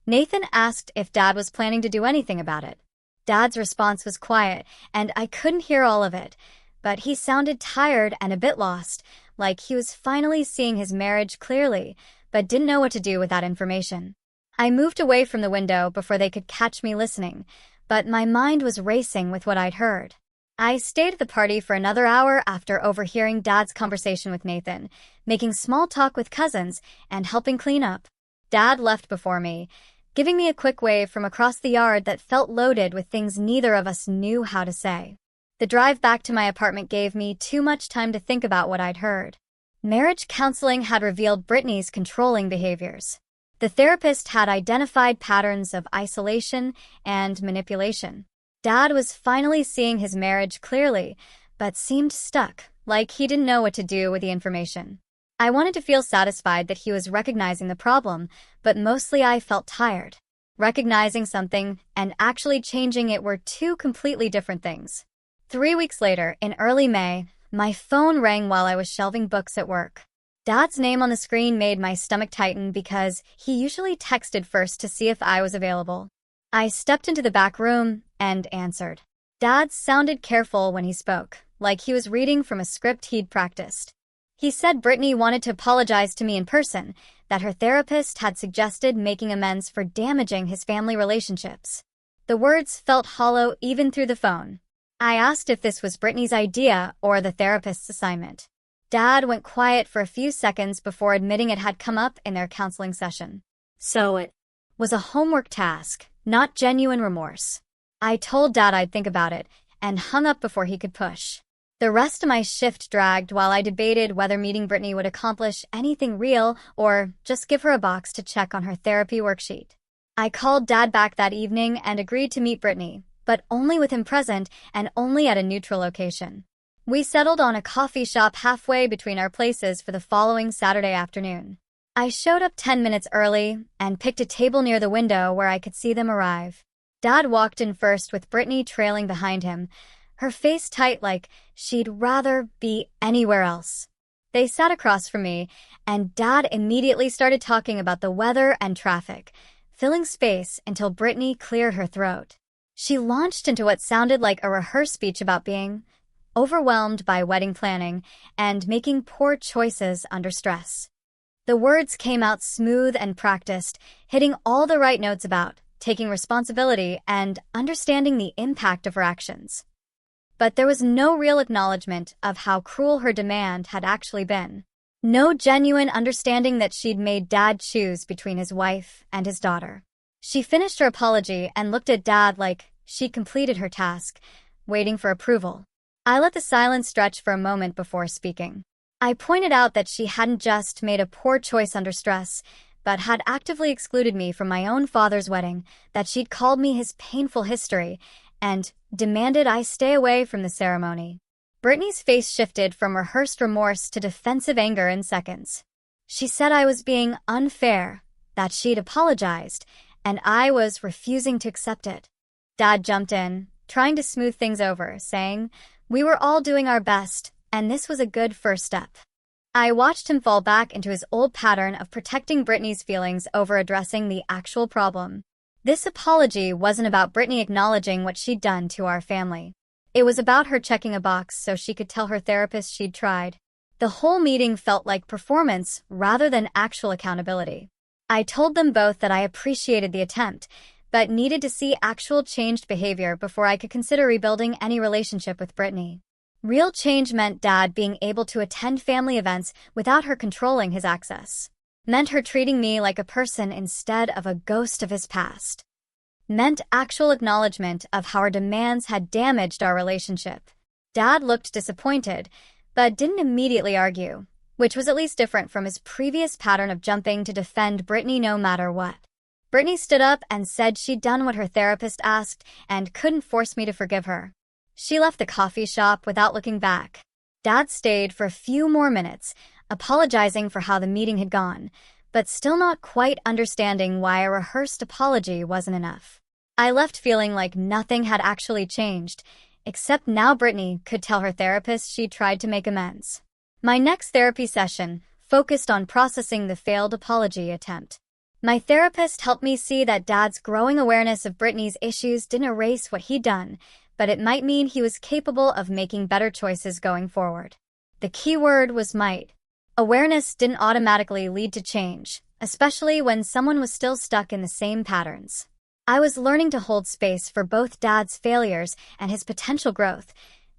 Nathan asked if Dad was planning to do anything about it. Dad's response was quiet, and I couldn't hear all of it, but he sounded tired and a bit lost, like he was finally seeing his marriage clearly, but didn't know what to do with that information. I moved away from the window before they could catch me listening, but my mind was racing with what I'd heard. I stayed at the party for another hour after overhearing Dad's conversation with Nathan, making small talk with cousins and helping clean up. Dad left before me, giving me a quick wave from across the yard that felt loaded with things neither of us knew how to say. The drive back to my apartment gave me too much time to think about what I'd heard. Marriage counseling had revealed Brittany's controlling behaviors. The therapist had identified patterns of isolation and manipulation. Dad was finally seeing his marriage clearly, but seemed stuck, like he didn't know what to do with the information. I wanted to feel satisfied that he was recognizing the problem, but mostly I felt tired. Recognizing something and actually changing it were two completely different things. 3 weeks later, in early May, my phone rang while I was shelving books at work. Dad's name on the screen made my stomach tighten because he usually texted first to see if I was available. I stepped into the back room and answered. Dad sounded careful when he spoke, like he was reading from a script he'd practiced. He said Brittany wanted to apologize to me in person, that her therapist had suggested making amends for damaging his family relationships. The words felt hollow even through the phone. I asked if this was Brittany's idea or the therapist's assignment. Dad went quiet for a few seconds before admitting it had come up in their counseling session. So it was a homework task, not genuine remorse. I told Dad I'd think about it and hung up before he could push. The rest of my shift dragged while I debated whether meeting Brittany would accomplish anything real or just give her a box to check on her therapy worksheet. I called Dad back that evening and agreed to meet Brittany, but only with him present and only at a neutral location. We settled on a coffee shop halfway between our places for the following Saturday afternoon. I showed up 10 minutes early and picked a table near the window where I could see them arrive. Dad walked in first with Brittany trailing behind him, her face tight like she'd rather be anywhere else. They sat across from me, and Dad immediately started talking about the weather and traffic, filling space until Brittany cleared her throat. She launched into what sounded like a rehearsed speech about being overwhelmed by wedding planning and making poor choices under stress. The words came out smooth and practiced, hitting all the right notes about taking responsibility and understanding the impact of her actions. But there was no real acknowledgement of how cruel her demand had actually been. No genuine understanding that she'd made Dad choose between his wife and his daughter. She finished her apology and looked at Dad like she'd completed her task, waiting for approval. I let the silence stretch for a moment before speaking. I pointed out that she hadn't just made a poor choice under stress, but had actively excluded me from my own father's wedding, that she'd called me his painful history, and demanded I stay away from the ceremony. Brittany's face shifted from rehearsed remorse to defensive anger in seconds. She said I was being unfair, that she'd apologized, and I was refusing to accept it. Dad jumped in, trying to smooth things over, saying, "We were all doing our best, and this was a good first step." I watched him fall back into his old pattern of protecting Brittany's feelings over addressing the actual problem. This apology wasn't about Brittany acknowledging what she'd done to our family. It was about her checking a box so she could tell her therapist she'd tried. The whole meeting felt like performance rather than actual accountability. I told them both that I appreciated the attempt, but needed to see actual changed behavior before I could consider rebuilding any relationship with Brittany. Real change meant Dad being able to attend family events without her controlling his access. Meant her treating me like a person instead of a ghost of his past. Meant actual acknowledgement of how our demands had damaged our relationship. Dad looked disappointed, but didn't immediately argue, which was at least different from his previous pattern of jumping to defend Brittany no matter what. Brittany stood up and said she'd done what her therapist asked and couldn't force me to forgive her. She left the coffee shop without looking back. Dad stayed for a few more minutes, apologizing for how the meeting had gone, but still not quite understanding why a rehearsed apology wasn't enough. I left feeling like nothing had actually changed, except now Brittany could tell her therapist she tried to make amends. My next therapy session focused on processing the failed apology attempt. My therapist helped me see that Dad's growing awareness of Brittany's issues didn't erase what he'd done, but it might mean he was capable of making better choices going forward. The key word was might. Awareness didn't automatically lead to change, especially when someone was still stuck in the same patterns. I was learning to hold space for both Dad's failures and his potential growth,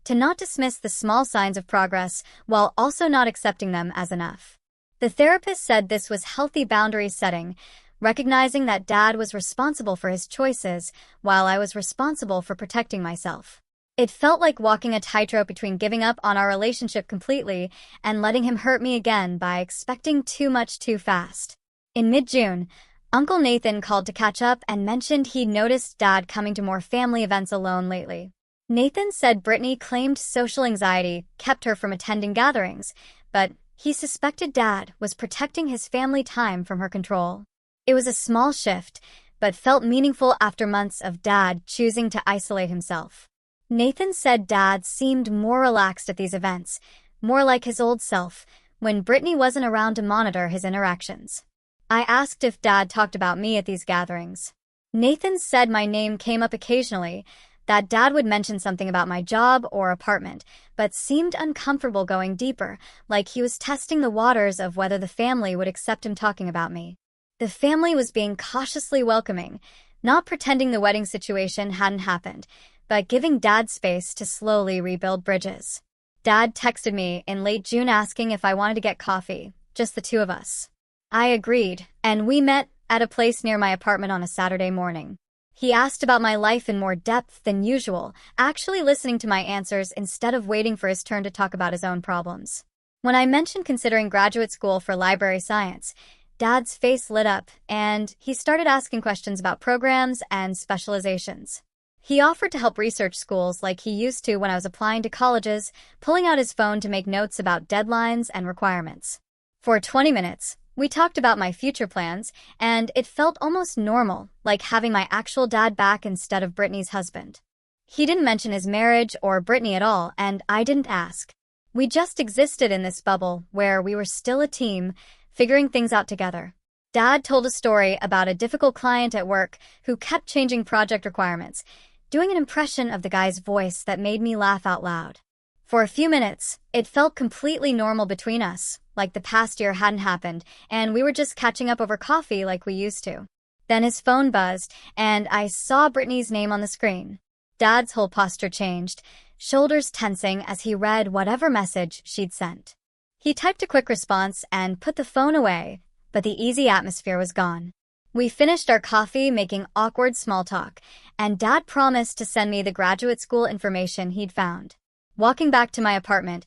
to not dismiss the small signs of progress while also not accepting them as enough. The therapist said this was healthy boundary setting, recognizing that Dad was responsible for his choices while I was responsible for protecting myself. It felt like walking a tightrope between giving up on our relationship completely and letting him hurt me again by expecting too much too fast. In mid-June, Uncle Nathan called to catch up and mentioned he'd noticed Dad coming to more family events alone lately. Nathan said Brittany claimed social anxiety kept her from attending gatherings, but he suspected Dad was protecting his family time from her control. It was a small shift, but felt meaningful after months of Dad choosing to isolate himself. Nathan said Dad seemed more relaxed at these events, more like his old self, when Brittany wasn't around to monitor his interactions. I asked if Dad talked about me at these gatherings. Nathan said my name came up occasionally, that Dad would mention something about my job or apartment, but seemed uncomfortable going deeper, like he was testing the waters of whether the family would accept him talking about me. The family was being cautiously welcoming, not pretending the wedding situation hadn't happened, but giving Dad space to slowly rebuild bridges. Dad texted me in late June asking if I wanted to get coffee, just the two of us. I agreed, and we met at a place near my apartment on a Saturday morning. He asked about my life in more depth than usual, actually listening to my answers instead of waiting for his turn to talk about his own problems. When I mentioned considering graduate school for library science, Dad's face lit up, and he started asking questions about programs and specializations. He offered to help research schools like he used to when I was applying to colleges, pulling out his phone to make notes about deadlines and requirements. For 20 minutes, we talked about my future plans, and it felt almost normal, like having my actual dad back instead of Brittany's husband. He didn't mention his marriage or Brittany at all, and I didn't ask. We just existed in this bubble where we were still a team, figuring things out together. Dad told a story about a difficult client at work who kept changing project requirements, doing an impression of the guy's voice that made me laugh out loud. For a few minutes, it felt completely normal between us, like the past year hadn't happened, and we were just catching up over coffee like we used to. Then his phone buzzed, and I saw Brittany's name on the screen. Dad's whole posture changed, shoulders tensing as he read whatever message she'd sent. He typed a quick response and put the phone away, but the easy atmosphere was gone. We finished our coffee making awkward small talk, and Dad promised to send me the graduate school information he'd found. Walking back to my apartment,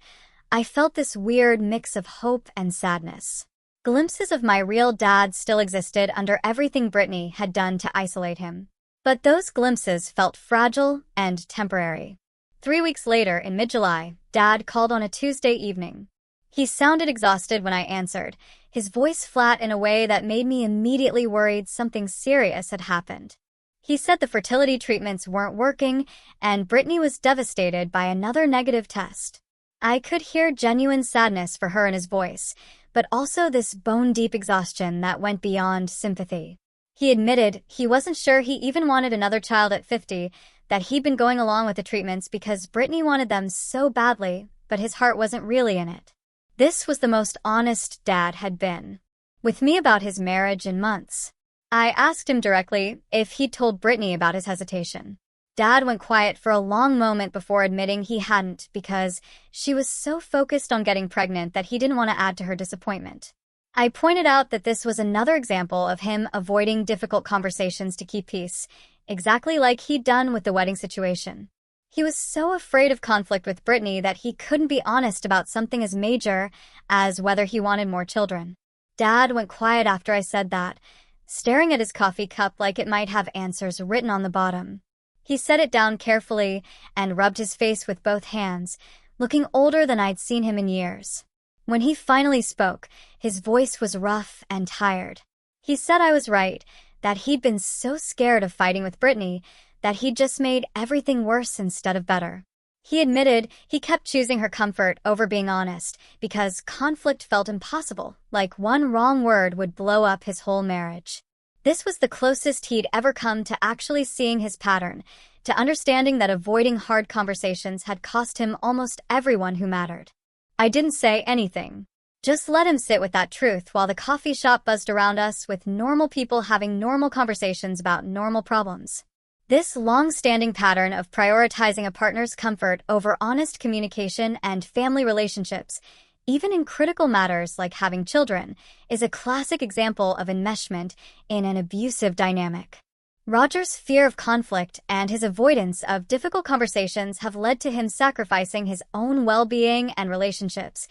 I felt this weird mix of hope and sadness. Glimpses of my real dad still existed under everything Brittany had done to isolate him. But those glimpses felt fragile and temporary. 3 weeks later, in mid-July, Dad called on a Tuesday evening. He sounded exhausted when I answered, his voice flat in a way that made me immediately worried something serious had happened. He said the fertility treatments weren't working, and Brittany was devastated by another negative test. I could hear genuine sadness for her in his voice, but also this bone-deep exhaustion that went beyond sympathy. He admitted he wasn't sure he even wanted another child at 50, that he'd been going along with the treatments because Brittany wanted them so badly, but his heart wasn't really in it. This was the most honest Dad had been with me about his marriage in months. I asked him directly if he'd told Brittany about his hesitation. Dad went quiet for a long moment before admitting he hadn't because she was so focused on getting pregnant that he didn't want to add to her disappointment. I pointed out that this was another example of him avoiding difficult conversations to keep peace, exactly like he'd done with the wedding situation. He was so afraid of conflict with Brittany that he couldn't be honest about something as major as whether he wanted more children. Dad went quiet after I said that, staring at his coffee cup like it might have answers written on the bottom. He set it down carefully and rubbed his face with both hands, looking older than I'd seen him in years. When he finally spoke, his voice was rough and tired. He said I was right, that he'd been so scared of fighting with Brittany that he'd just made everything worse instead of better. He admitted he kept choosing her comfort over being honest because conflict felt impossible, like one wrong word would blow up his whole marriage. This was the closest he'd ever come to actually seeing his pattern, to understanding that avoiding hard conversations had cost him almost everyone who mattered. I didn't say anything. Just let him sit with that truth while the coffee shop buzzed around us with normal people having normal conversations about normal problems. This long-standing pattern of prioritizing a partner's comfort over honest communication and family relationships, even in critical matters like having children, is a classic example of enmeshment in an abusive dynamic. Roger's fear of conflict and his avoidance of difficult conversations have led to him sacrificing his own well-being and relationships,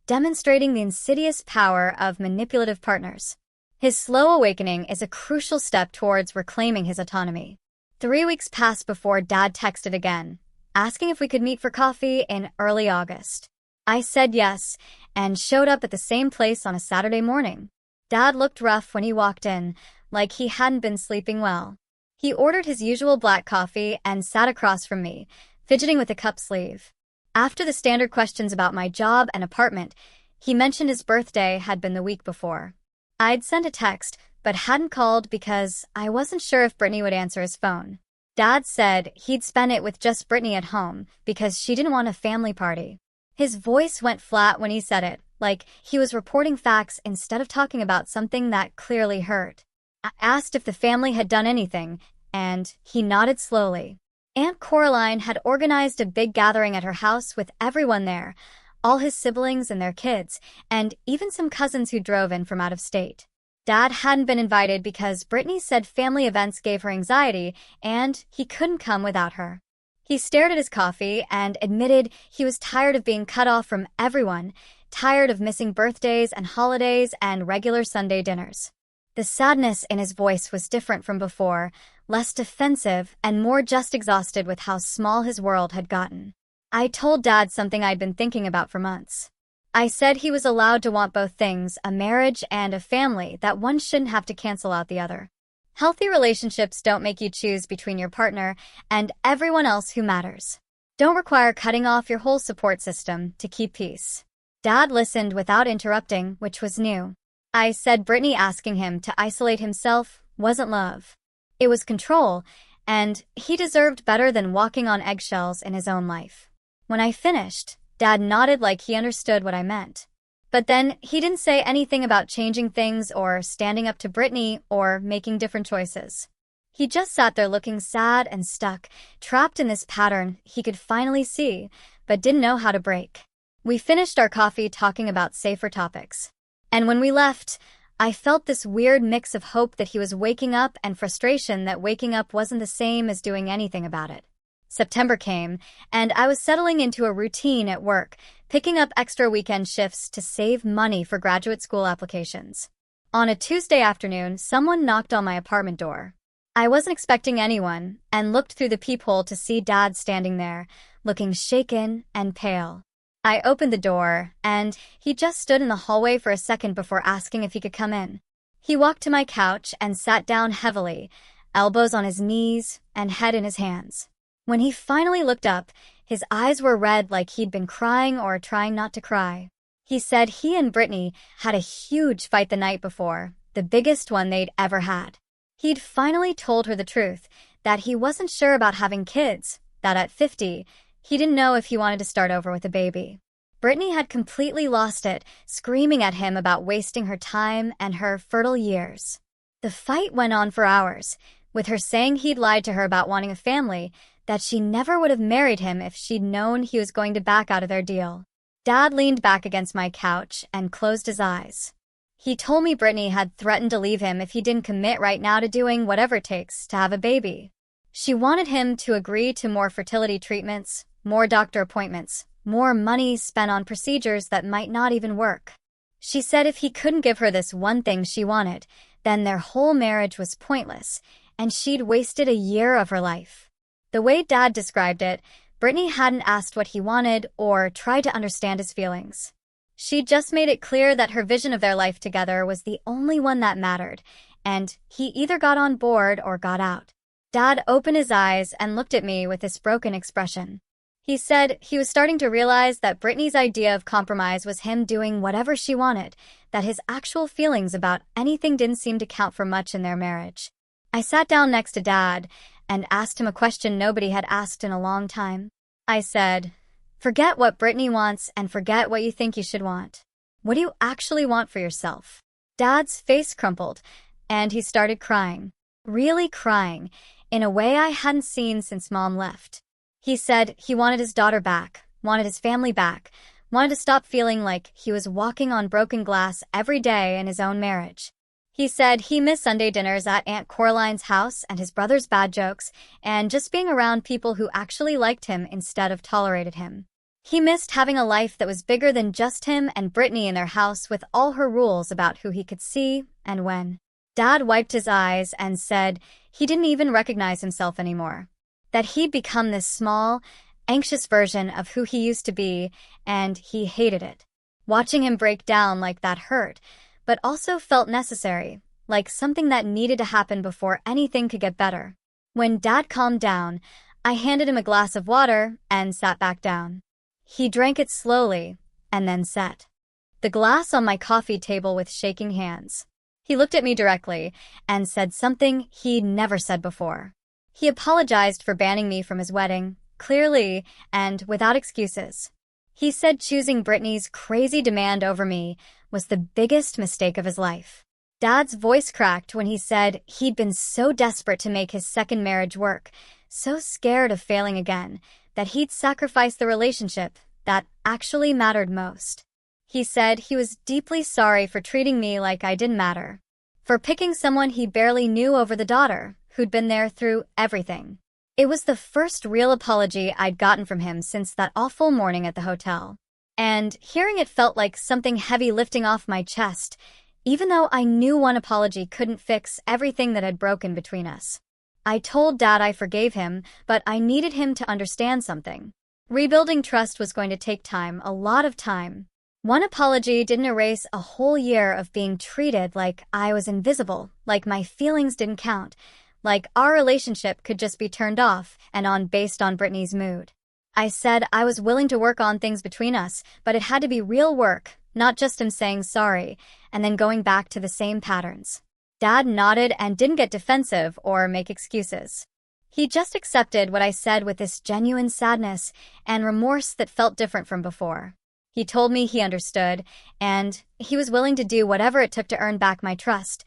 demonstrating the insidious power of manipulative partners. His slow awakening is a crucial step towards reclaiming his autonomy. 3 weeks passed before Dad texted again, asking if we could meet for coffee in early August. I said yes, and showed up at the same place on a Saturday morning. Dad looked rough when he walked in, like he hadn't been sleeping well. He ordered his usual black coffee and sat across from me, fidgeting with a cup sleeve. After the standard questions about my job and apartment, he mentioned his birthday had been the week before. I'd sent a text, but hadn't called because I wasn't sure if Brittany would answer his phone. Dad said he'd spend it with just Brittany at home because she didn't want a family party. His voice went flat when he said it, like he was reporting facts instead of talking about something that clearly hurt. I asked if the family had done anything, and he nodded slowly. Aunt Coraline had organized a big gathering at her house with everyone there, all his siblings and their kids, and even some cousins who drove in from out of state. Dad hadn't been invited because Brittany said family events gave her anxiety, and he couldn't come without her. He stared at his coffee and admitted he was tired of being cut off from everyone, tired of missing birthdays and holidays and regular Sunday dinners. The sadness in his voice was different from before, less defensive and more just exhausted with how small his world had gotten. I told Dad something I'd been thinking about for months. I said he was allowed to want both things, a marriage and a family, that one shouldn't have to cancel out the other. Healthy relationships don't make you choose between your partner and everyone else who matters. Don't require cutting off your whole support system to keep peace. Dad listened without interrupting, which was new. I said Brittany asking him to isolate himself wasn't love. It was control, and he deserved better than walking on eggshells in his own life. When I finished, Dad nodded like he understood what I meant. But then he didn't say anything about changing things or standing up to Brittany or making different choices. He just sat there looking sad and stuck, trapped in this pattern he could finally see, but didn't know how to break. We finished our coffee talking about safer topics. And when we left, I felt this weird mix of hope that he was waking up and frustration that waking up wasn't the same as doing anything about it. September came, and I was settling into a routine at work, picking up extra weekend shifts to save money for graduate school applications. On a Tuesday afternoon, someone knocked on my apartment door. I wasn't expecting anyone, and looked through the peephole to see Dad standing there, looking shaken and pale. I opened the door, and he just stood in the hallway for a second before asking if he could come in. He walked to my couch and sat down heavily, elbows on his knees and head in his hands. When he finally looked up, his eyes were red like he'd been crying or trying not to cry. He said he and Brittany had a huge fight the night before, the biggest one they'd ever had. He'd finally told her the truth, that he wasn't sure about having kids, that at 50, he didn't know if he wanted to start over with a baby. Brittany had completely lost it, screaming at him about wasting her time and her fertile years. The fight went on for hours, with her saying he'd lied to her about wanting a family, that she never would have married him if she'd known he was going to back out of their deal. Dad leaned back against my couch and closed his eyes. He told me Brittany had threatened to leave him if he didn't commit right now to doing whatever it takes to have a baby. She wanted him to agree to more fertility treatments, more doctor appointments, more money spent on procedures that might not even work. She said if he couldn't give her this one thing she wanted, then their whole marriage was pointless, and she'd wasted a year of her life. The way Dad described it, Brittany hadn't asked what he wanted or tried to understand his feelings. She just made it clear that her vision of their life together was the only one that mattered, and he either got on board or got out. Dad opened his eyes and looked at me with this broken expression. He said he was starting to realize that Brittany's idea of compromise was him doing whatever she wanted, that his actual feelings about anything didn't seem to count for much in their marriage. I sat down next to Dad and asked him a question nobody had asked in a long time. I said, "Forget what Brittany wants and forget what you think you should want. What do you actually want for yourself?" Dad's face crumpled, and he started crying. Really crying, in a way I hadn't seen since Mom left. He said he wanted his daughter back, wanted his family back, wanted to stop feeling like he was walking on broken glass every day in his own marriage. He said he missed Sunday dinners at Aunt Coraline's house and his brother's bad jokes, and just being around people who actually liked him instead of tolerated him. He missed having a life that was bigger than just him and Brittany in their house with all her rules about who he could see and when. Dad wiped his eyes and said he didn't even recognize himself anymore, that he'd become this small, anxious version of who he used to be, and he hated it. Watching him break down like that hurt, but also felt necessary, like something that needed to happen before anything could get better. When Dad calmed down, I handed him a glass of water and sat back down. He drank it slowly, and then set the glass on my coffee table with shaking hands. He looked at me directly and said something he'd never said before. He apologized for banning me from his wedding, clearly and without excuses. He said choosing Brittany's crazy demand over me was the biggest mistake of his life. Dad's voice cracked when he said he'd been so desperate to make his second marriage work, so scared of failing again, that he'd sacrifice the relationship that actually mattered most. He said he was deeply sorry for treating me like I didn't matter, for picking someone he barely knew over the daughter, who'd been there through everything. It was the first real apology I'd gotten from him since that awful morning at the hotel. And hearing it felt like something heavy lifting off my chest, even though I knew one apology couldn't fix everything that had broken between us. I told Dad I forgave him, but I needed him to understand something. Rebuilding trust was going to take time, a lot of time. One apology didn't erase a whole year of being treated like I was invisible, like my feelings didn't count, like our relationship could just be turned off and on based on Brittany's mood. I said I was willing to work on things between us, but it had to be real work, not just him saying sorry and then going back to the same patterns. Dad nodded and didn't get defensive or make excuses. He just accepted what I said with this genuine sadness and remorse that felt different from before. He told me he understood, and he was willing to do whatever it took to earn back my trust,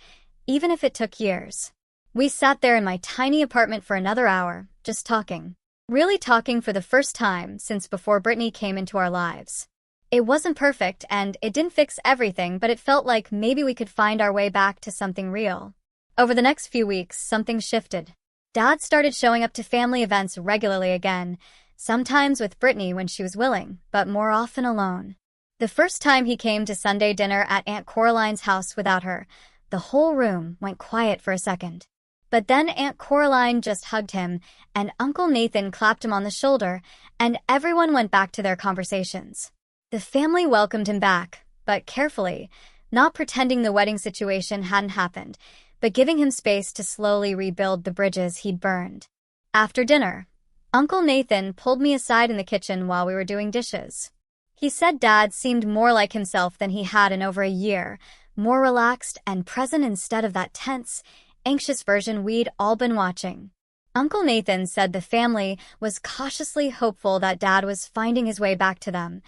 even if it took years. We sat there in my tiny apartment for another hour, just talking. Really talking for the first time since before Brittany came into our lives. It wasn't perfect and it didn't fix everything, but it felt like maybe we could find our way back to something real. Over the next few weeks, something shifted. Dad started showing up to family events regularly again, sometimes with Brittany when she was willing, but more often alone. The first time he came to Sunday dinner at Aunt Coraline's house without her, the whole room went quiet for a second. But then Aunt Coraline just hugged him, and Uncle Nathan clapped him on the shoulder, and everyone went back to their conversations. The family welcomed him back, but carefully, not pretending the wedding situation hadn't happened, but giving him space to slowly rebuild the bridges he'd burned. After dinner, Uncle Nathan pulled me aside in the kitchen while we were doing dishes. He said Dad seemed more like himself than he had in over a year, more relaxed and present instead of that tense, anxious version we'd all been watching. Uncle Nathan said the family was cautiously hopeful that Dad was finding his way back to them,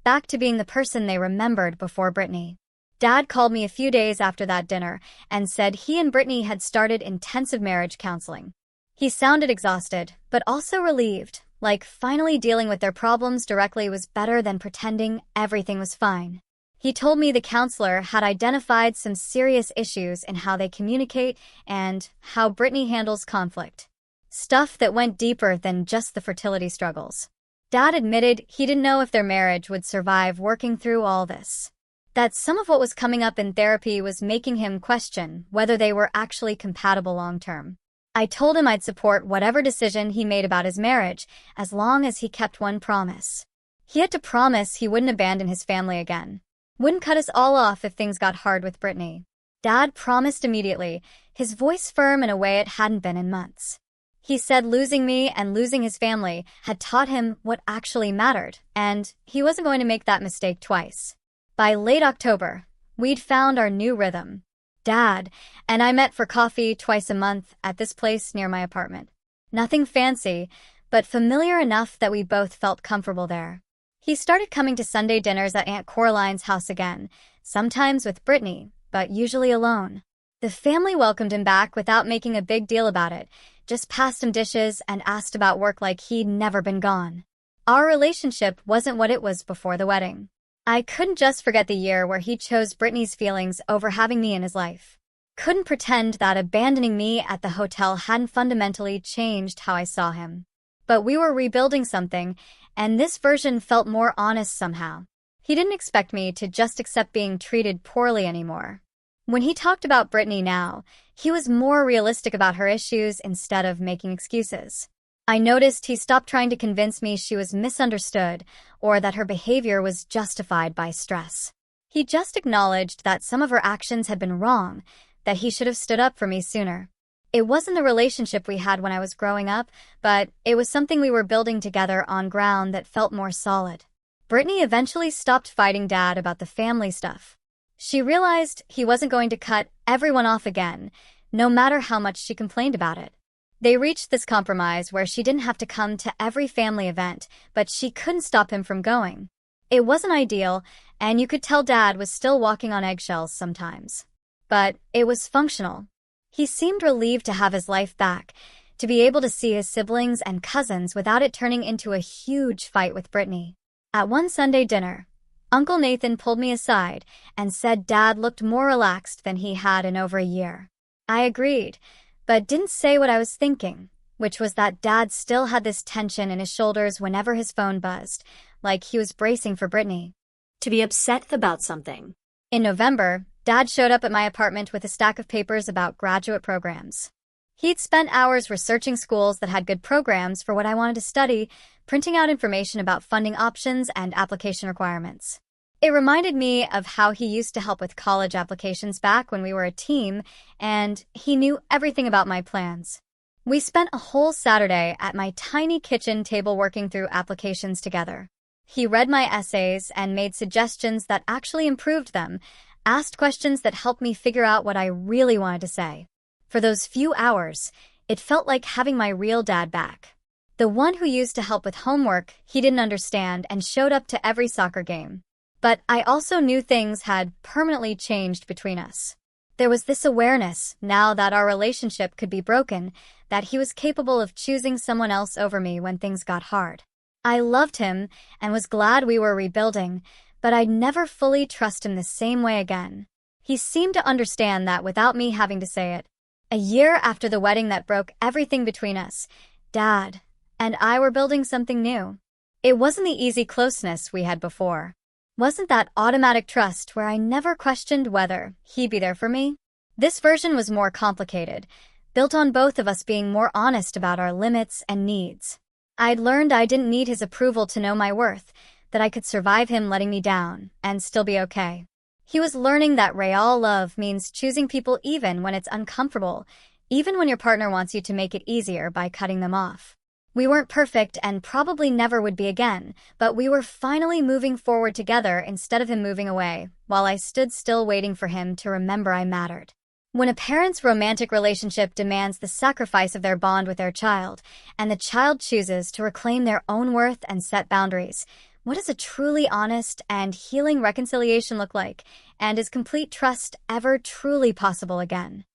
back to being the person they remembered before Brittany. Dad called me a few days after that dinner and said he and Brittany had started intensive marriage counseling. He sounded exhausted, but also relieved, like finally dealing with their problems directly was better than pretending everything was fine. He told me the counselor had identified some serious issues in how they communicate and how Brittany handles conflict. Stuff that went deeper than just the fertility struggles. Dad admitted he didn't know if their marriage would survive working through all this. That some of what was coming up in therapy was making him question whether they were actually compatible long-term. I told him I'd support whatever decision he made about his marriage, as long as he kept one promise. He had to promise he wouldn't abandon his family again. Wouldn't cut us all off if things got hard with Brittany. Dad promised immediately, his voice firm in a way it hadn't been in months. He said losing me and losing his family had taught him what actually mattered, and he wasn't going to make that mistake twice. By late October, we'd found our new rhythm. Dad and I met for coffee twice a month at this place near my apartment. Nothing fancy, but familiar enough that we both felt comfortable there. He started coming to Sunday dinners at Aunt Coraline's house again, sometimes with Brittany, but usually alone. The family welcomed him back without making a big deal about it, just passed him dishes and asked about work like he'd never been gone. Our relationship wasn't what it was before the wedding. I couldn't just forget the year where he chose Brittany's feelings over having me in his life. Couldn't pretend that abandoning me at the hotel hadn't fundamentally changed how I saw him. But we were rebuilding something, and this version felt more honest somehow. He didn't expect me to just accept being treated poorly anymore. When he talked about Brittany now, he was more realistic about her issues instead of making excuses. I noticed he stopped trying to convince me she was misunderstood or that her behavior was justified by stress. He just acknowledged that some of her actions had been wrong, that he should have stood up for me sooner. It wasn't the relationship we had when I was growing up, but it was something we were building together on ground that felt more solid. Brittany eventually stopped fighting Dad about the family stuff. She realized he wasn't going to cut everyone off again, no matter how much she complained about it. They reached this compromise where she didn't have to come to every family event, but she couldn't stop him from going. It wasn't ideal, and you could tell Dad was still walking on eggshells sometimes. But it was functional. He seemed relieved to have his life back, to be able to see his siblings and cousins without it turning into a huge fight with Brittany. At one Sunday dinner, Uncle Nathan pulled me aside and said Dad looked more relaxed than he had in over a year. I agreed, but didn't say what I was thinking, which was that Dad still had this tension in his shoulders whenever his phone buzzed, like he was bracing for Brittany to be upset about something. In November, Dad showed up at my apartment with a stack of papers about graduate programs. He'd spent hours researching schools that had good programs for what I wanted to study, printing out information about funding options and application requirements. It reminded me of how he used to help with college applications back when we were a team, and he knew everything about my plans. We spent a whole Saturday at my tiny kitchen table working through applications together. He read my essays and made suggestions that actually improved them, asked questions that helped me figure out what I really wanted to say. For those few hours, it felt like having my real dad back. The one who used to help with homework he didn't understand and showed up to every soccer game. But I also knew things had permanently changed between us. There was this awareness, now that our relationship could be broken, that he was capable of choosing someone else over me when things got hard. I loved him and was glad we were rebuilding, but I'd never fully trust him the same way again. He seemed to understand that without me having to say it. A year after the wedding that broke everything between us, Dad and I were building something new. It wasn't the easy closeness we had before. Wasn't that automatic trust where I never questioned whether he'd be there for me? This version was more complicated, built on both of us being more honest about our limits and needs. I'd learned I didn't need his approval to know my worth, that I could survive him letting me down and still be okay. He was learning that real love means choosing people even when it's uncomfortable, even when your partner wants you to make it easier by cutting them off. We weren't perfect and probably never would be again, but we were finally moving forward together instead of him moving away, while I stood still waiting for him to remember I mattered. When a parent's romantic relationship demands the sacrifice of their bond with their child, and the child chooses to reclaim their own worth and set boundaries, what does a truly honest and healing reconciliation look like? And is complete trust ever truly possible again?